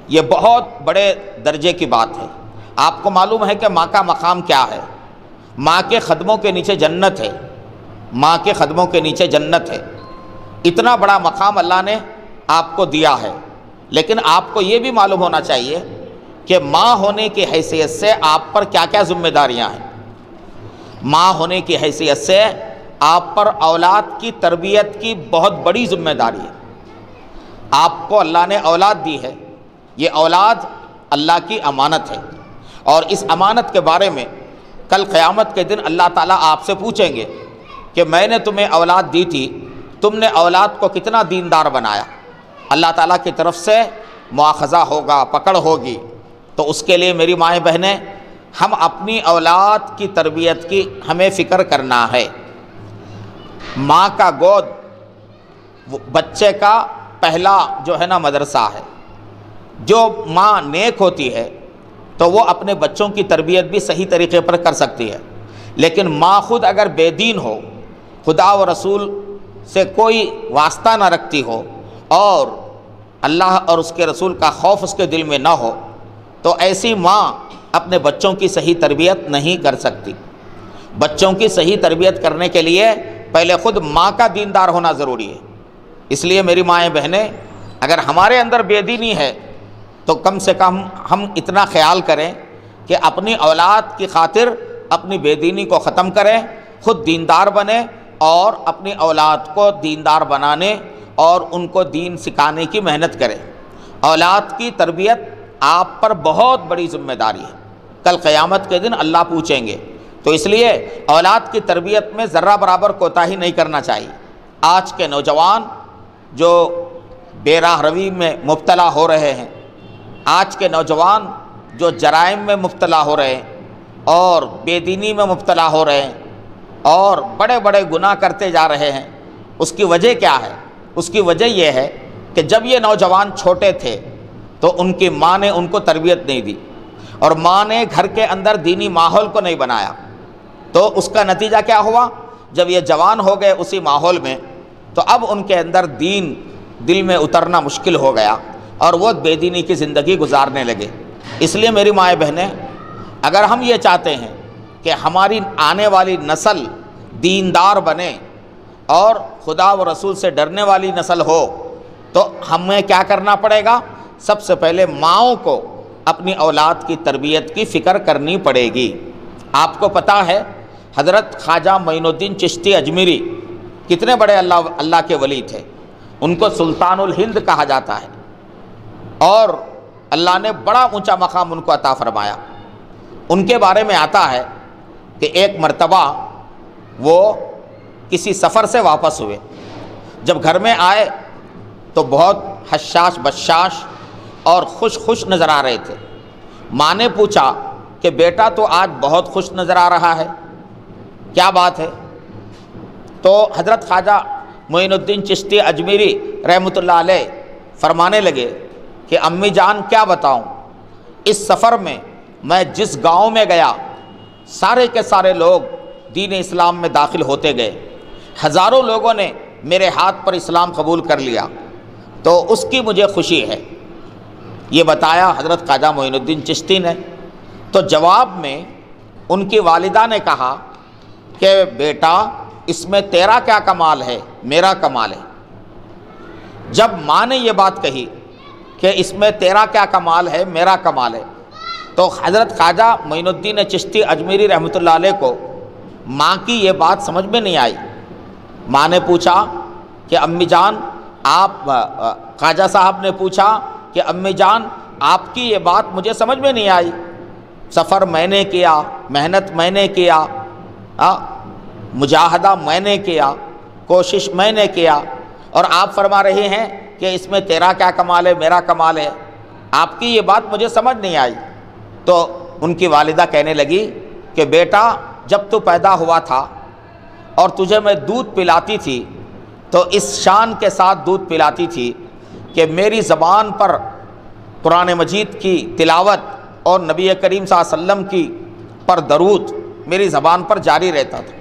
یہ بہت بڑے درجے کی بات ہے۔ آپ کو معلوم ہے کہ ماں کا مقام کیا ہے۔ ماں کے قدموں کے نیچے جنت ہے، ماں کے قدموں کے نیچے جنت ہے۔ اتنا بڑا مقام اللہ نے آپ کو دیا ہے، لیکن آپ کو یہ بھی معلوم ہونا چاہیے کہ ماں ہونے کی حیثیت سے آپ پر کیا کیا ذمہ داریاں ہیں۔ ماں ہونے کی حیثیت سے آپ پر اولاد کی تربیت کی بہت بڑی ذمہ داری ہے۔ آپ کو اللہ نے اولاد دی ہے، یہ اولاد اللہ کی امانت ہے، اور اس امانت کے بارے میں کل قیامت کے دن اللہ تعالیٰ آپ سے پوچھیں گے کہ میں نے تمہیں اولاد دی تھی، تم نے اولاد کو کتنا دیندار بنایا۔ اللہ تعالیٰ کی طرف سے مواخذہ ہوگا، پکڑ ہوگی۔ تو اس کے لیے میری مائیں بہنیں، ہم اپنی اولاد کی تربیت کی ہمیں فکر کرنا ہے۔ ماں کا گود بچے کا پہلا جو ہے نا مدرسہ ہے۔ جو ماں نیک ہوتی ہے تو وہ اپنے بچوں کی تربیت بھی صحیح طریقے پر کر سکتی ہے، لیکن ماں خود اگر بے دین ہو، خدا و رسول سے کوئی واسطہ نہ رکھتی ہو، اور اللہ اور اس کے رسول کا خوف اس کے دل میں نہ ہو، تو ایسی ماں اپنے بچوں کی صحیح تربیت نہیں کر سکتی۔ بچوں کی صحیح تربیت کرنے کے لیے پہلے خود ماں کا دیندار ہونا ضروری ہے۔ اس لیے میری مائیں بہنیں، اگر ہمارے اندر بے دینی ہے تو کم سے کم ہم اتنا خیال کریں کہ اپنی اولاد کی خاطر اپنی بے دینی کو ختم کریں، خود دیندار بنیں اور اپنی اولاد کو دیندار بنانے اور ان کو دین سکھانے کی محنت کریں۔ اولاد کی تربیت آپ پر بہت بڑی ذمہ داری ہے، کل قیامت کے دن اللہ پوچھیں گے۔ تو اس لیے اولاد کی تربیت میں ذرہ برابر کوتاہی نہیں کرنا چاہیے۔ آج کے نوجوان جو بے راہ روی میں مبتلا ہو رہے ہیں، آج کے نوجوان جو جرائم میں مبتلا ہو رہے ہیں اور بے دینی میں مبتلا ہو رہے ہیں اور بڑے بڑے گناہ کرتے جا رہے ہیں، اس کی وجہ کیا ہے؟ اس کی وجہ یہ ہے کہ جب یہ نوجوان چھوٹے تھے تو ان کی ماں نے ان کو تربیت نہیں دی، اور ماں نے گھر کے اندر دینی ماحول کو نہیں بنایا۔ تو اس کا نتیجہ کیا ہوا؟ جب یہ جوان ہو گئے اسی ماحول میں، تو اب ان کے اندر دین دل میں اترنا مشکل ہو گیا اور وہ بے دینی کی زندگی گزارنے لگے۔ اس لیے میری مائیں بہنیں، اگر ہم یہ چاہتے ہیں کہ ہماری آنے والی نسل دیندار بنے اور خدا و رسول سے ڈرنے والی نسل ہو، تو ہمیں کیا کرنا پڑے گا؟ سب سے پہلے ماؤں کو اپنی اولاد کی تربیت کی فکر کرنی پڑے گی۔ آپ کو پتہ ہے حضرت خواجہ معین الدین چشتی اجمیری کتنے بڑے اللہ کے ولی تھے۔ ان کو سلطان الہند کہا جاتا ہے، اور اللہ نے بڑا اونچا مقام ان کو عطا فرمایا۔ ان کے بارے میں آتا ہے کہ ایک مرتبہ وہ کسی سفر سے واپس ہوئے، جب گھر میں آئے تو بہت حشاش بشاش اور خوش نظر آ رہے تھے۔ ماں نے پوچھا کہ بیٹا تو آج بہت خوش نظر آ رہا ہے، کیا بات ہے؟ تو حضرت خواجہ معین الدین چشتی اجمیری رحمۃ اللہ علیہ فرمانے لگے کہ امی جان کیا بتاؤں، اس سفر میں میں جس گاؤں میں گیا سارے کے سارے لوگ دین اسلام میں داخل ہوتے گئے، ہزاروں لوگوں نے میرے ہاتھ پر اسلام قبول کر لیا، تو اس کی مجھے خوشی ہے۔ یہ بتایا حضرت خواجہ معین الدین چشتی نے۔ تو جواب میں ان کی والدہ نے کہا کہ بیٹا اس میں تیرا کیا کمال ہے، میرا کمال ہے۔ جب ماں نے یہ بات کہی کہ اس میں تیرا کیا کمال ہے، میرا کمال ہے، تو حضرت خواجہ معین الدین چشتی اجمیری رحمۃ اللہ علیہ کو ماں کی یہ بات سمجھ میں نہیں آئی۔ ماں نے پوچھا کہ امی جان آپ، خواجہ صاحب نے پوچھا کہ امی جان آپ کی یہ بات مجھے سمجھ میں نہیں آئی، سفر میں نے کیا، محنت میں نے کیا، مجاہدہ میں نے کیا، کوشش میں نے کیا، اور آپ فرما رہے ہیں کہ اس میں تیرا کیا کمال ہے، میرا کمال ہے، آپ کی یہ بات مجھے سمجھ نہیں آئی۔ تو ان کی والدہ کہنے لگی کہ بیٹا جب تو پیدا ہوا تھا اور تجھے میں دودھ پلاتی تھی تو اس شان کے ساتھ دودھ پلاتی تھی کہ میری زبان پر قرآن مجید کی تلاوت اور نبی کریم صلی اللہ علیہ وسلم کی پر درود میری زبان پر جاری رہتا تھا۔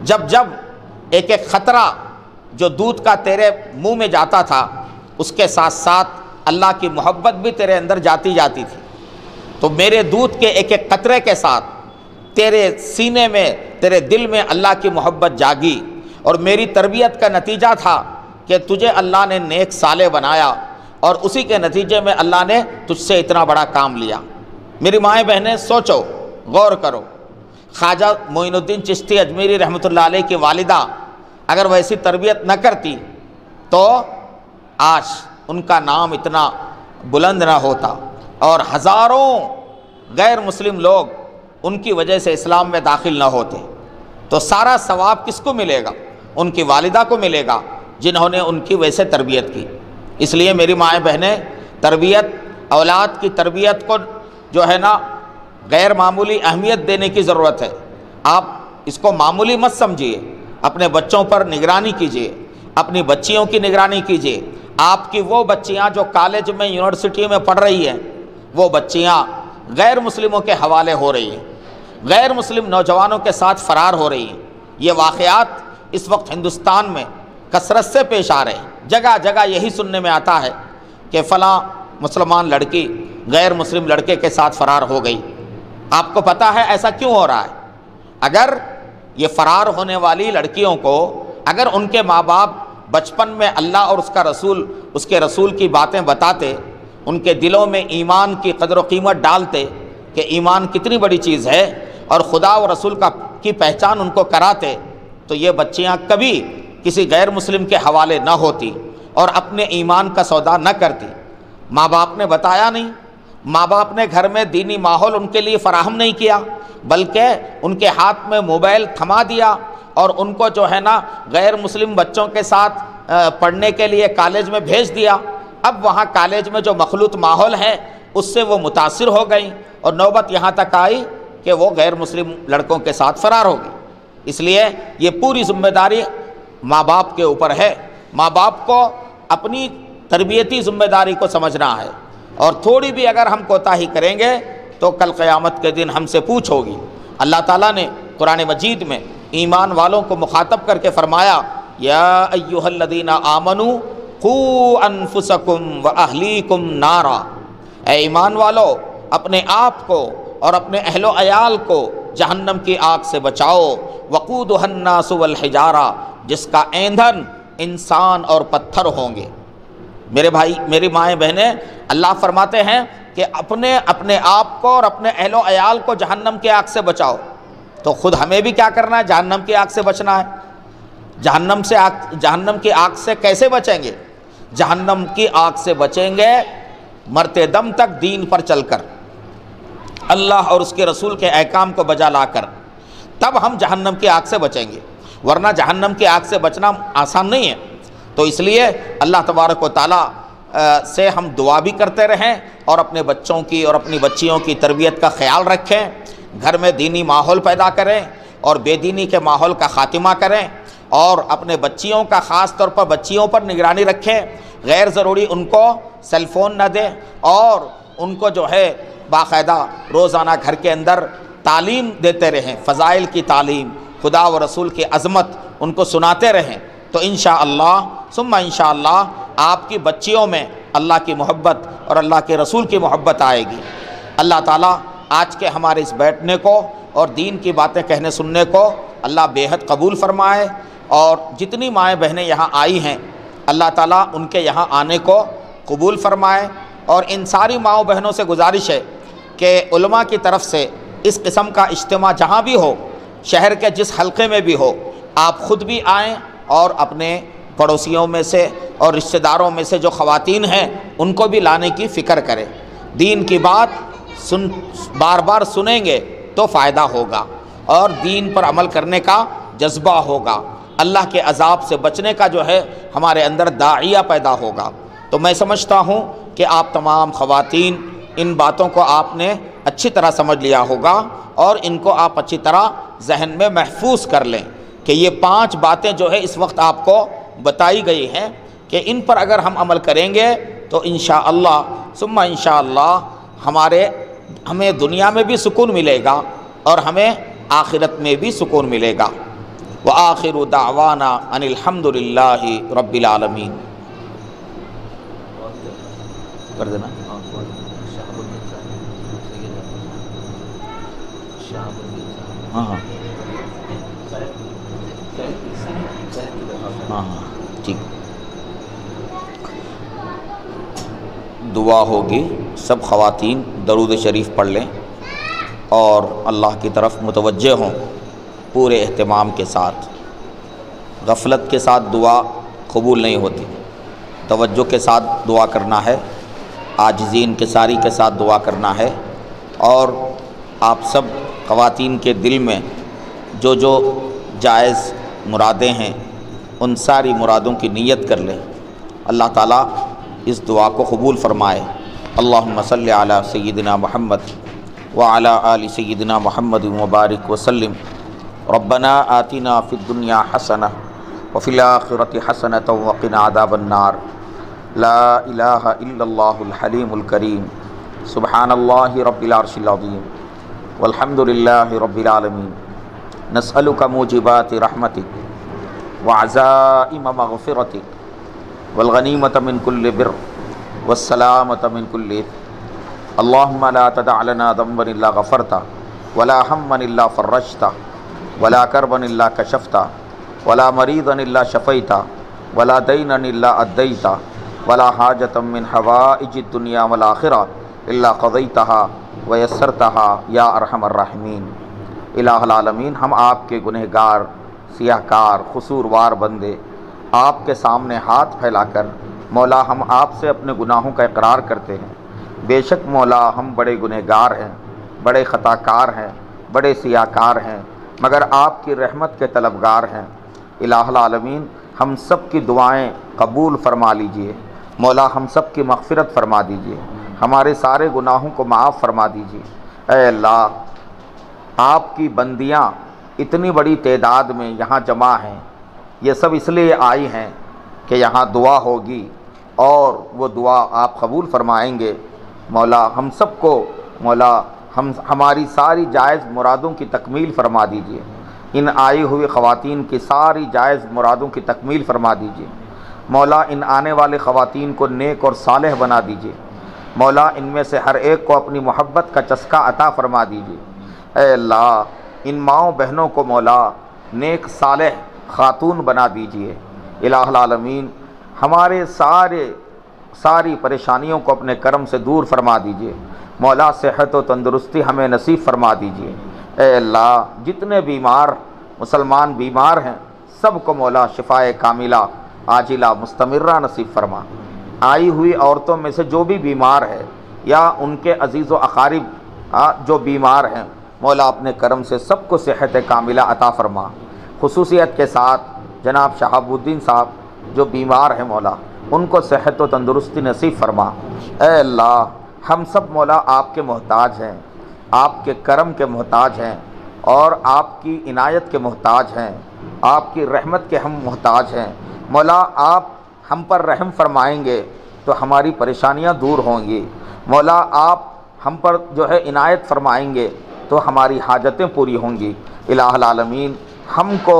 جب جب ایک ایک قطرہ جو دودھ کا تیرے منہ میں جاتا تھا اس کے ساتھ ساتھ اللہ کی محبت بھی تیرے اندر جاتی تھی، تو میرے دودھ کے ایک ایک قطرے کے ساتھ تیرے سینے میں، تیرے دل میں اللہ کی محبت جاگی، اور میری تربیت کا نتیجہ تھا کہ تجھے اللہ نے نیک صالح بنایا، اور اسی کے نتیجے میں اللہ نے تجھ سے اتنا بڑا کام لیا۔ میری مائیں بہنیں سوچو، غور کرو، خواجہ معین الدین چشتی اجمیری رحمۃ اللہ علیہ کی والدہ اگر ویسی تربیت نہ کرتی تو آج ان کا نام اتنا بلند نہ ہوتا، اور ہزاروں غیر مسلم لوگ ان کی وجہ سے اسلام میں داخل نہ ہوتے۔ تو سارا ثواب کس کو ملے گا؟ ان کی والدہ کو ملے گا جنہوں نے ان کی ویسے تربیت کی۔ اس لیے میری مائیں بہنیں، تربیت، اولاد کی تربیت کو جو ہے نا غیر معمولی اہمیت دینے کی ضرورت ہے۔ آپ اس کو معمولی مت سمجھیے، اپنے بچوں پر نگرانی کیجیے، اپنی بچیوں کی نگرانی کیجیے۔ آپ کی وہ بچیاں جو کالج میں، یونیورسٹی میں پڑھ رہی ہیں، وہ بچیاں غیر مسلموں کے حوالے ہو رہی ہیں، غیر مسلم نوجوانوں کے ساتھ فرار ہو رہی ہیں۔ یہ واقعات اس وقت ہندوستان میں کثرت سے پیش آ رہے ہیں، جگہ جگہ یہی سننے میں آتا ہے کہ فلاں مسلمان لڑکی غیر مسلم لڑکے کے ساتھ فرار ہو گئی۔ آپ کو پتہ ہے ایسا کیوں ہو رہا ہے؟ اگر یہ فرار ہونے والی لڑکیوں کو اگر ان کے ماں باپ بچپن میں اللہ اور اس کے رسول کی باتیں بتاتے، ان کے دلوں میں ایمان کی قدر و قیمت ڈالتے کہ ایمان کتنی بڑی چیز ہے، اور خدا و رسول کی پہچان ان کو کراتے، تو یہ بچیاں کبھی کسی غیر مسلم کے حوالے نہ ہوتی اور اپنے ایمان کا سودا نہ کرتی۔ ماں باپ نے بتایا نہیں، ماں باپ نے گھر میں دینی ماحول ان کے لیے فراہم نہیں کیا، بلکہ ان کے ہاتھ میں موبائل تھما دیا اور ان کو جو ہے نا غیر مسلم بچوں کے ساتھ پڑھنے کے لیے کالج میں بھیج دیا۔ اب وہاں کالج میں جو مخلوط ماحول ہے اس سے وہ متاثر ہو گئیں، اور نوبت یہاں تک آئی کہ وہ غیر مسلم لڑکوں کے ساتھ فرار ہو گئی۔ اس لیے یہ پوری ذمہ داری ماں باپ کے اوپر ہے۔ ماں باپ کو اپنی تربیتی ذمہ داری کو سمجھنا ہے، اور تھوڑی بھی اگر ہم کوتاہی کریں گے تو کل قیامت کے دن ہم سے پوچھ ہوگی۔ اللہ تعالیٰ نے قرآن مجید میں ایمان والوں کو مخاطب کر کے فرمایا، یا ایھا الذین آمنوا قوا انفسکم واہلیکم نارا، اے ایمان والو اپنے آپ کو اور اپنے اہل و عیال کو جہنم کی آگ سے بچاؤ، وقودھا الناس والحجارہ، جس کا ایندھن انسان اور پتھر ہوں گے۔ میرے بھائی، میری مائیں بہنیں، اللہ فرماتے ہیں کہ اپنے آپ کو اور اپنے اہل و عیال کو جہنم کی آگ سے بچاؤ، تو خود ہمیں بھی کیا کرنا ہے؟ جہنم کی آگ سے بچنا ہے۔ جہنم کی آگ سے کیسے بچیں گے؟ جہنم کی آگ سے بچیں گے مرتے دم تک دین پر چل کر، اللہ اور اس کے رسول کے احکام کو بجا لا کر، تب ہم جہنم کی آگ سے بچیں گے، ورنہ جہنم کی آگ سے بچنا آسان نہیں ہے۔ تو اس لیے اللہ تبارک و تعالیٰ سے ہم دعا بھی کرتے رہیں، اور اپنے بچوں کی اور اپنی بچیوں کی تربیت کا خیال رکھیں، گھر میں دینی ماحول پیدا کریں اور بے دینی کے ماحول کا خاتمہ کریں، اور اپنے بچیوں کا خاص طور پر بچیوں پر نگرانی رکھیں، غیر ضروری ان کو سیل فون نہ دیں، اور ان کو جو ہے باقاعدہ روزانہ گھر کے اندر تعلیم دیتے رہیں، فضائل کی تعلیم، خدا و رسول کی عظمت ان کو سناتے رہیں، تو انشاءاللہ ثم انشاءاللہ آپ کی بچیوں میں اللہ کی محبت اور اللہ کے رسول کی محبت آئے گی۔ اللہ تعالیٰ آج کے ہمارے اس بیٹھنے کو اور دین کی باتیں کہنے سننے کو اللہ بے حد قبول فرمائے، اور جتنی مائیں بہنیں یہاں آئی ہیں اللہ تعالیٰ ان کے یہاں آنے کو قبول فرمائے، اور ان ساری ماؤں بہنوں سے گزارش ہے کہ علماء کی طرف سے اس قسم کا اجتماع جہاں بھی ہو، شہر کے جس حلقے میں بھی ہو آپ خود بھی آئیں اور اپنے پڑوسیوں میں سے اور رشتہ داروں میں سے جو خواتین ہیں ان کو بھی لانے کی فکر کریں۔ دین کی بات بار بار سنیں گے تو فائدہ ہوگا اور دین پر عمل کرنے کا جذبہ ہوگا، اللہ کے عذاب سے بچنے کا جو ہے ہمارے اندر داعیہ پیدا ہوگا۔ تو میں سمجھتا ہوں کہ آپ تمام خواتین ان باتوں کو آپ نے اچھی طرح سمجھ لیا ہوگا اور ان کو آپ اچھی طرح ذہن میں محفوظ کر لیں کہ یہ 5 باتیں جو ہے اس وقت آپ کو بتائی گئی ہیں کہ ان پر اگر ہم عمل کریں گے تو انشاءاللہ ثم انشاءاللہ ہمیں دنیا میں بھی سکون ملے گا اور ہمیں آخرت میں بھی سکون ملے گا۔ وآخر دعوانا ان الحمد للہ رب العالمین۔ کر دینا ہاں ہاں ہاں ہاں ٹھیک۔ دعا ہوگی، سب خواتین درود شریف پڑھ لیں اور اللہ کی طرف متوجہ ہوں پورے اہتمام کے ساتھ۔ غفلت کے ساتھ دعا قبول نہیں ہوتی، توجہ کے ساتھ دعا کرنا ہے، عاجزین کے ساری کے ساتھ دعا کرنا ہے، اور آپ سب خواتین کے دل میں جو جائز مرادیں ہیں ان ساری مرادوں کی نیت کر لیں۔ اللہ تعالیٰ اس دعا کو قبول فرمائے۔ اللہم صلی علی سیدنا محمد وعلی آل سیدنا محمد مبارک وسلم۔ ربنا آتنا فی الدنیا حسنہ وفی الآخرۃ حسنۃ وقنا عذاب النار۔ لا الہ الا اللہ الحلیم الکریم، سبحان اللہ رب العرش العظیم، والحمد للہ رب العالمین۔ نسألک موجبات رحمتک وعزائم مغفرتک والغنیمۃ من کل بر والسلامۃ من کل اثم۔ اللہم لا تدع لنا ذنبا الا غفرتہ ولا ہما الا فرجتہ ولا کربا الا کشفتہ ولا مریضا الا شفیتہ ولا دینا الا ادیتہ ولا حاجۃ من حوائج الدنیا والآخرہ الا قضیتہا ویسرتہا یا ارحم الراحمین۔ الہ العالمین، ہم آپ کے گنہگار سیاہ کار قصوروار بندے آپ کے سامنے ہاتھ پھیلا کر مولا ہم آپ سے اپنے گناہوں کا اقرار کرتے ہیں۔ بے شک مولا ہم بڑے گنہگار ہیں، بڑے خطا کار ہیں، بڑے سیاہ کار ہیں، مگر آپ کی رحمت کے طلبگار ہیں۔ الہ العالمین، ہم سب کی دعائیں قبول فرما لیجئے، مولا ہم سب کی مغفرت فرما دیجئے، ہمارے سارے گناہوں کو معاف فرما دیجئے۔ اے اللہ، آپ کی بندیاں اتنی بڑی تعداد میں یہاں جمع ہیں، یہ سب اس لیے آئی ہیں کہ یہاں دعا ہوگی اور وہ دعا آپ قبول فرمائیں گے۔ مولا ہم سب کو مولا ہماری ساری جائز مرادوں کی تکمیل فرما دیجئے، ان آئی ہوئی خواتین کی ساری جائز مرادوں کی تکمیل فرما دیجئے۔ مولا ان آنے والے خواتین کو نیک اور صالح بنا دیجئے، مولا ان میں سے ہر ایک کو اپنی محبت کا چسکا عطا فرما دیجئے۔ اے اللہ، ان ماؤں بہنوں کو مولا نیک صالح خاتون بنا دیجئے۔ الہ العالمین، ہمارے ساری پریشانیوں کو اپنے کرم سے دور فرما دیجئے، مولا صحت و تندرستی ہمیں نصیب فرما دیجئے۔ اے اللہ، جتنے بیمار مسلمان بیمار ہیں سب کو مولا شفائے کاملہ عاجلہ مستمرہ نصیب فرما۔ آئی ہوئی عورتوں میں سے جو بھی بیمار ہے یا ان کے عزیز و اقارب جو بیمار ہیں، مولا اپنے کرم سے سب کو صحت کاملہ عطا فرما۔ خصوصیت کے ساتھ جناب شہاب الدین صاحب جو بیمار ہیں، مولا ان کو صحت و تندرستی نصیب فرما۔ اے اللہ، ہم سب مولا آپ کے محتاج ہیں، آپ کے کرم کے محتاج ہیں اور آپ کی عنایت کے محتاج ہیں، آپ کی رحمت کے ہم محتاج ہیں۔ مولا آپ ہم پر رحم فرمائیں گے تو ہماری پریشانیاں دور ہوں گی، مولا آپ ہم پر جو ہے عنایت فرمائیں گے تو ہماری حاجتیں پوری ہوں گی۔ الہ العالمین، ہم کو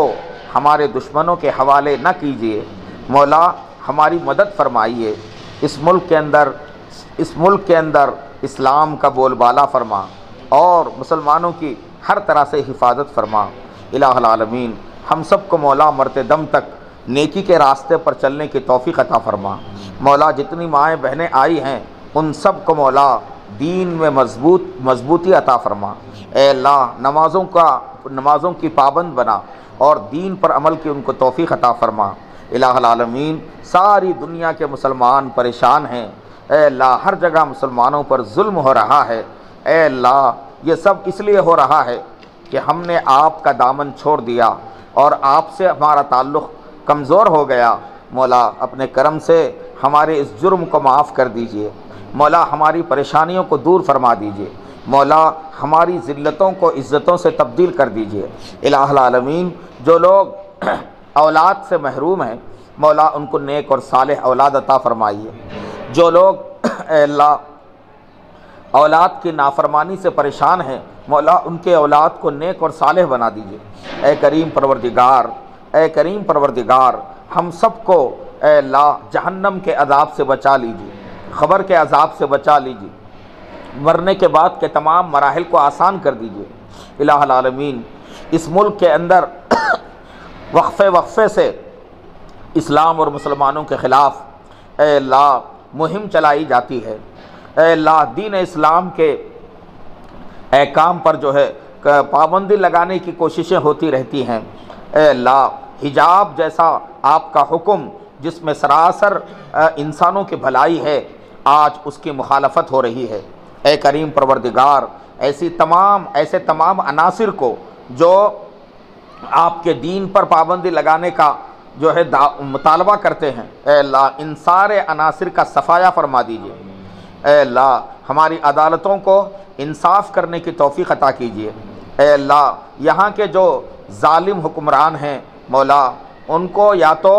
ہمارے دشمنوں کے حوالے نہ کیجیے، مولا ہماری مدد فرمائیے، اس ملک کے اندر اسلام کا بول بالا فرما اور مسلمانوں کی ہر طرح سے حفاظت فرما۔ الہ العالمین، ہم سب کو مولا مرتے دم تک نیکی کے راستے پر چلنے کی توفیق عطا فرما۔ مولا جتنی مائیں بہنیں آئی ہیں ان سب کو مولا دین میں مضبوطی عطا فرما۔ اے اللہ نمازوں کی پابند بنا اور دین پر عمل کی ان کو توفیق عطا فرما۔ الہ العالمین ساری دنیا کے مسلمان پریشان ہیں، اے اللہ ہر جگہ مسلمانوں پر ظلم ہو رہا ہے، اے اللہ یہ سب اس لیے ہو رہا ہے کہ ہم نے آپ کا دامن چھوڑ دیا اور آپ سے ہمارا تعلق کمزور ہو گیا۔ مولا اپنے کرم سے ہمارے اس جرم کو معاف کر دیجئے، مولا ہماری پریشانیوں کو دور فرما دیجئے، مولا ہماری ذلتوں کو عزتوں سے تبدیل کر دیجئے۔ الہ العالمین جو لوگ اولاد سے محروم ہیں مولا ان کو نیک اور صالح اولاد عطا فرمائیے۔ جو لوگ اے اللہ اولاد کی نافرمانی سے پریشان ہیں مولا ان کے اولاد کو نیک اور صالح بنا دیجئے۔ اے کریم پروردگار ہم سب کو اے اللہ جہنم کے عذاب سے بچا لیجئے، خبر کے عذاب سے بچا لیجئے، مرنے کے بعد کے تمام مراحل کو آسان کر دیجئے۔ الہ العالمین اس ملک کے اندر وقفے سے اسلام اور مسلمانوں کے خلاف اے اللہ مہم چلائی جاتی ہے، اے اللہ دین اسلام کے احکام پر جو ہے پابندی لگانے کی کوششیں ہوتی رہتی ہیں۔ اے اللہ حجاب جیسا آپ کا حکم جس میں سراسر انسانوں کی بھلائی ہے آج اس کی مخالفت ہو رہی ہے۔ اے کریم پروردگار ایسے تمام عناصر کو جو آپ کے دین پر پابندی لگانے کا جو ہے مطالبہ کرتے ہیں اے اللہ ان سارے عناصر کا صفایا فرما دیجئے۔ اے اللہ ہماری عدالتوں کو انصاف کرنے کی توفیق عطا کیجئے۔ اے اللہ یہاں کے جو ظالم حکمران ہیں مولا ان کو یا تو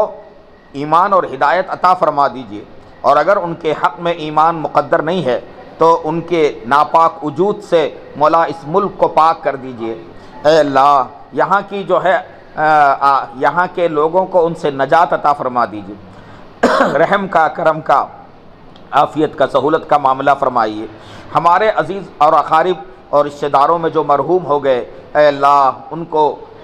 ایمان اور ہدایت عطا فرما دیجئے، اور اگر ان کے حق میں ایمان مقدر نہیں ہے تو ان کے ناپاک وجود سے مولا اس ملک کو پاک کر دیجئے۔ اے اللہ یہاں کی جو ہے یہاں کے لوگوں کو ان سے نجات عطا فرما دیجئے، رحم کا، کرم کا، عافیت کا، سہولت کا معاملہ فرمائیے۔ ہمارے عزیز اور اقارب اور رشتہ داروں میں جو مرحوم ہو گئے اے اللہ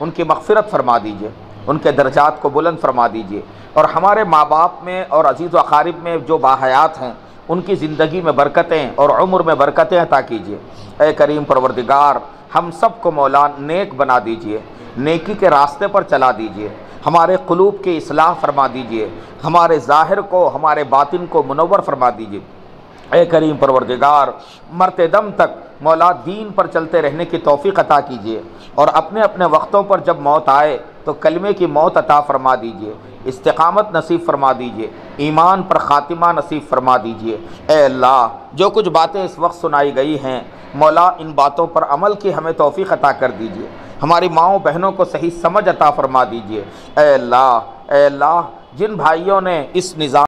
ان کی مغفرت فرما دیجئے، ان کے درجات کو بلند فرما دیجئے، اور ہمارے ماں باپ میں اور عزیز و اقارب میں جو باحیات ہیں ان کی زندگی میں برکتیں اور عمر میں برکتیں عطا کیجئے۔ اے کریم پروردگار ہم سب کو مولا نیک بنا دیجئے، نیکی کے راستے پر چلا دیجئے، ہمارے قلوب کی اصلاح فرما دیجئے، ہمارے ظاہر کو ہمارے باطن کو منور فرما دیجئے۔ اے کریم پروردگار مرتے دم تک مولا دین پر چلتے رہنے کی توفیق عطا کیجئے، اور اپنے اپنے وقتوں پر جب موت آئے تو کلمے کی موت عطا فرما دیجئے، استقامت نصیب فرما دیجئے، ایمان پر خاتمہ نصیب فرما دیجئے۔ اے اللہ جو کچھ باتیں اس وقت سنائی گئی ہیں مولا ان باتوں پر عمل کی ہمیں توفیق عطا کر دیجئے، ہماری ماؤں بہنوں کو صحیح سمجھ عطا فرما دیجئے۔ اے اللہ جن بھائیوں نے اس نظام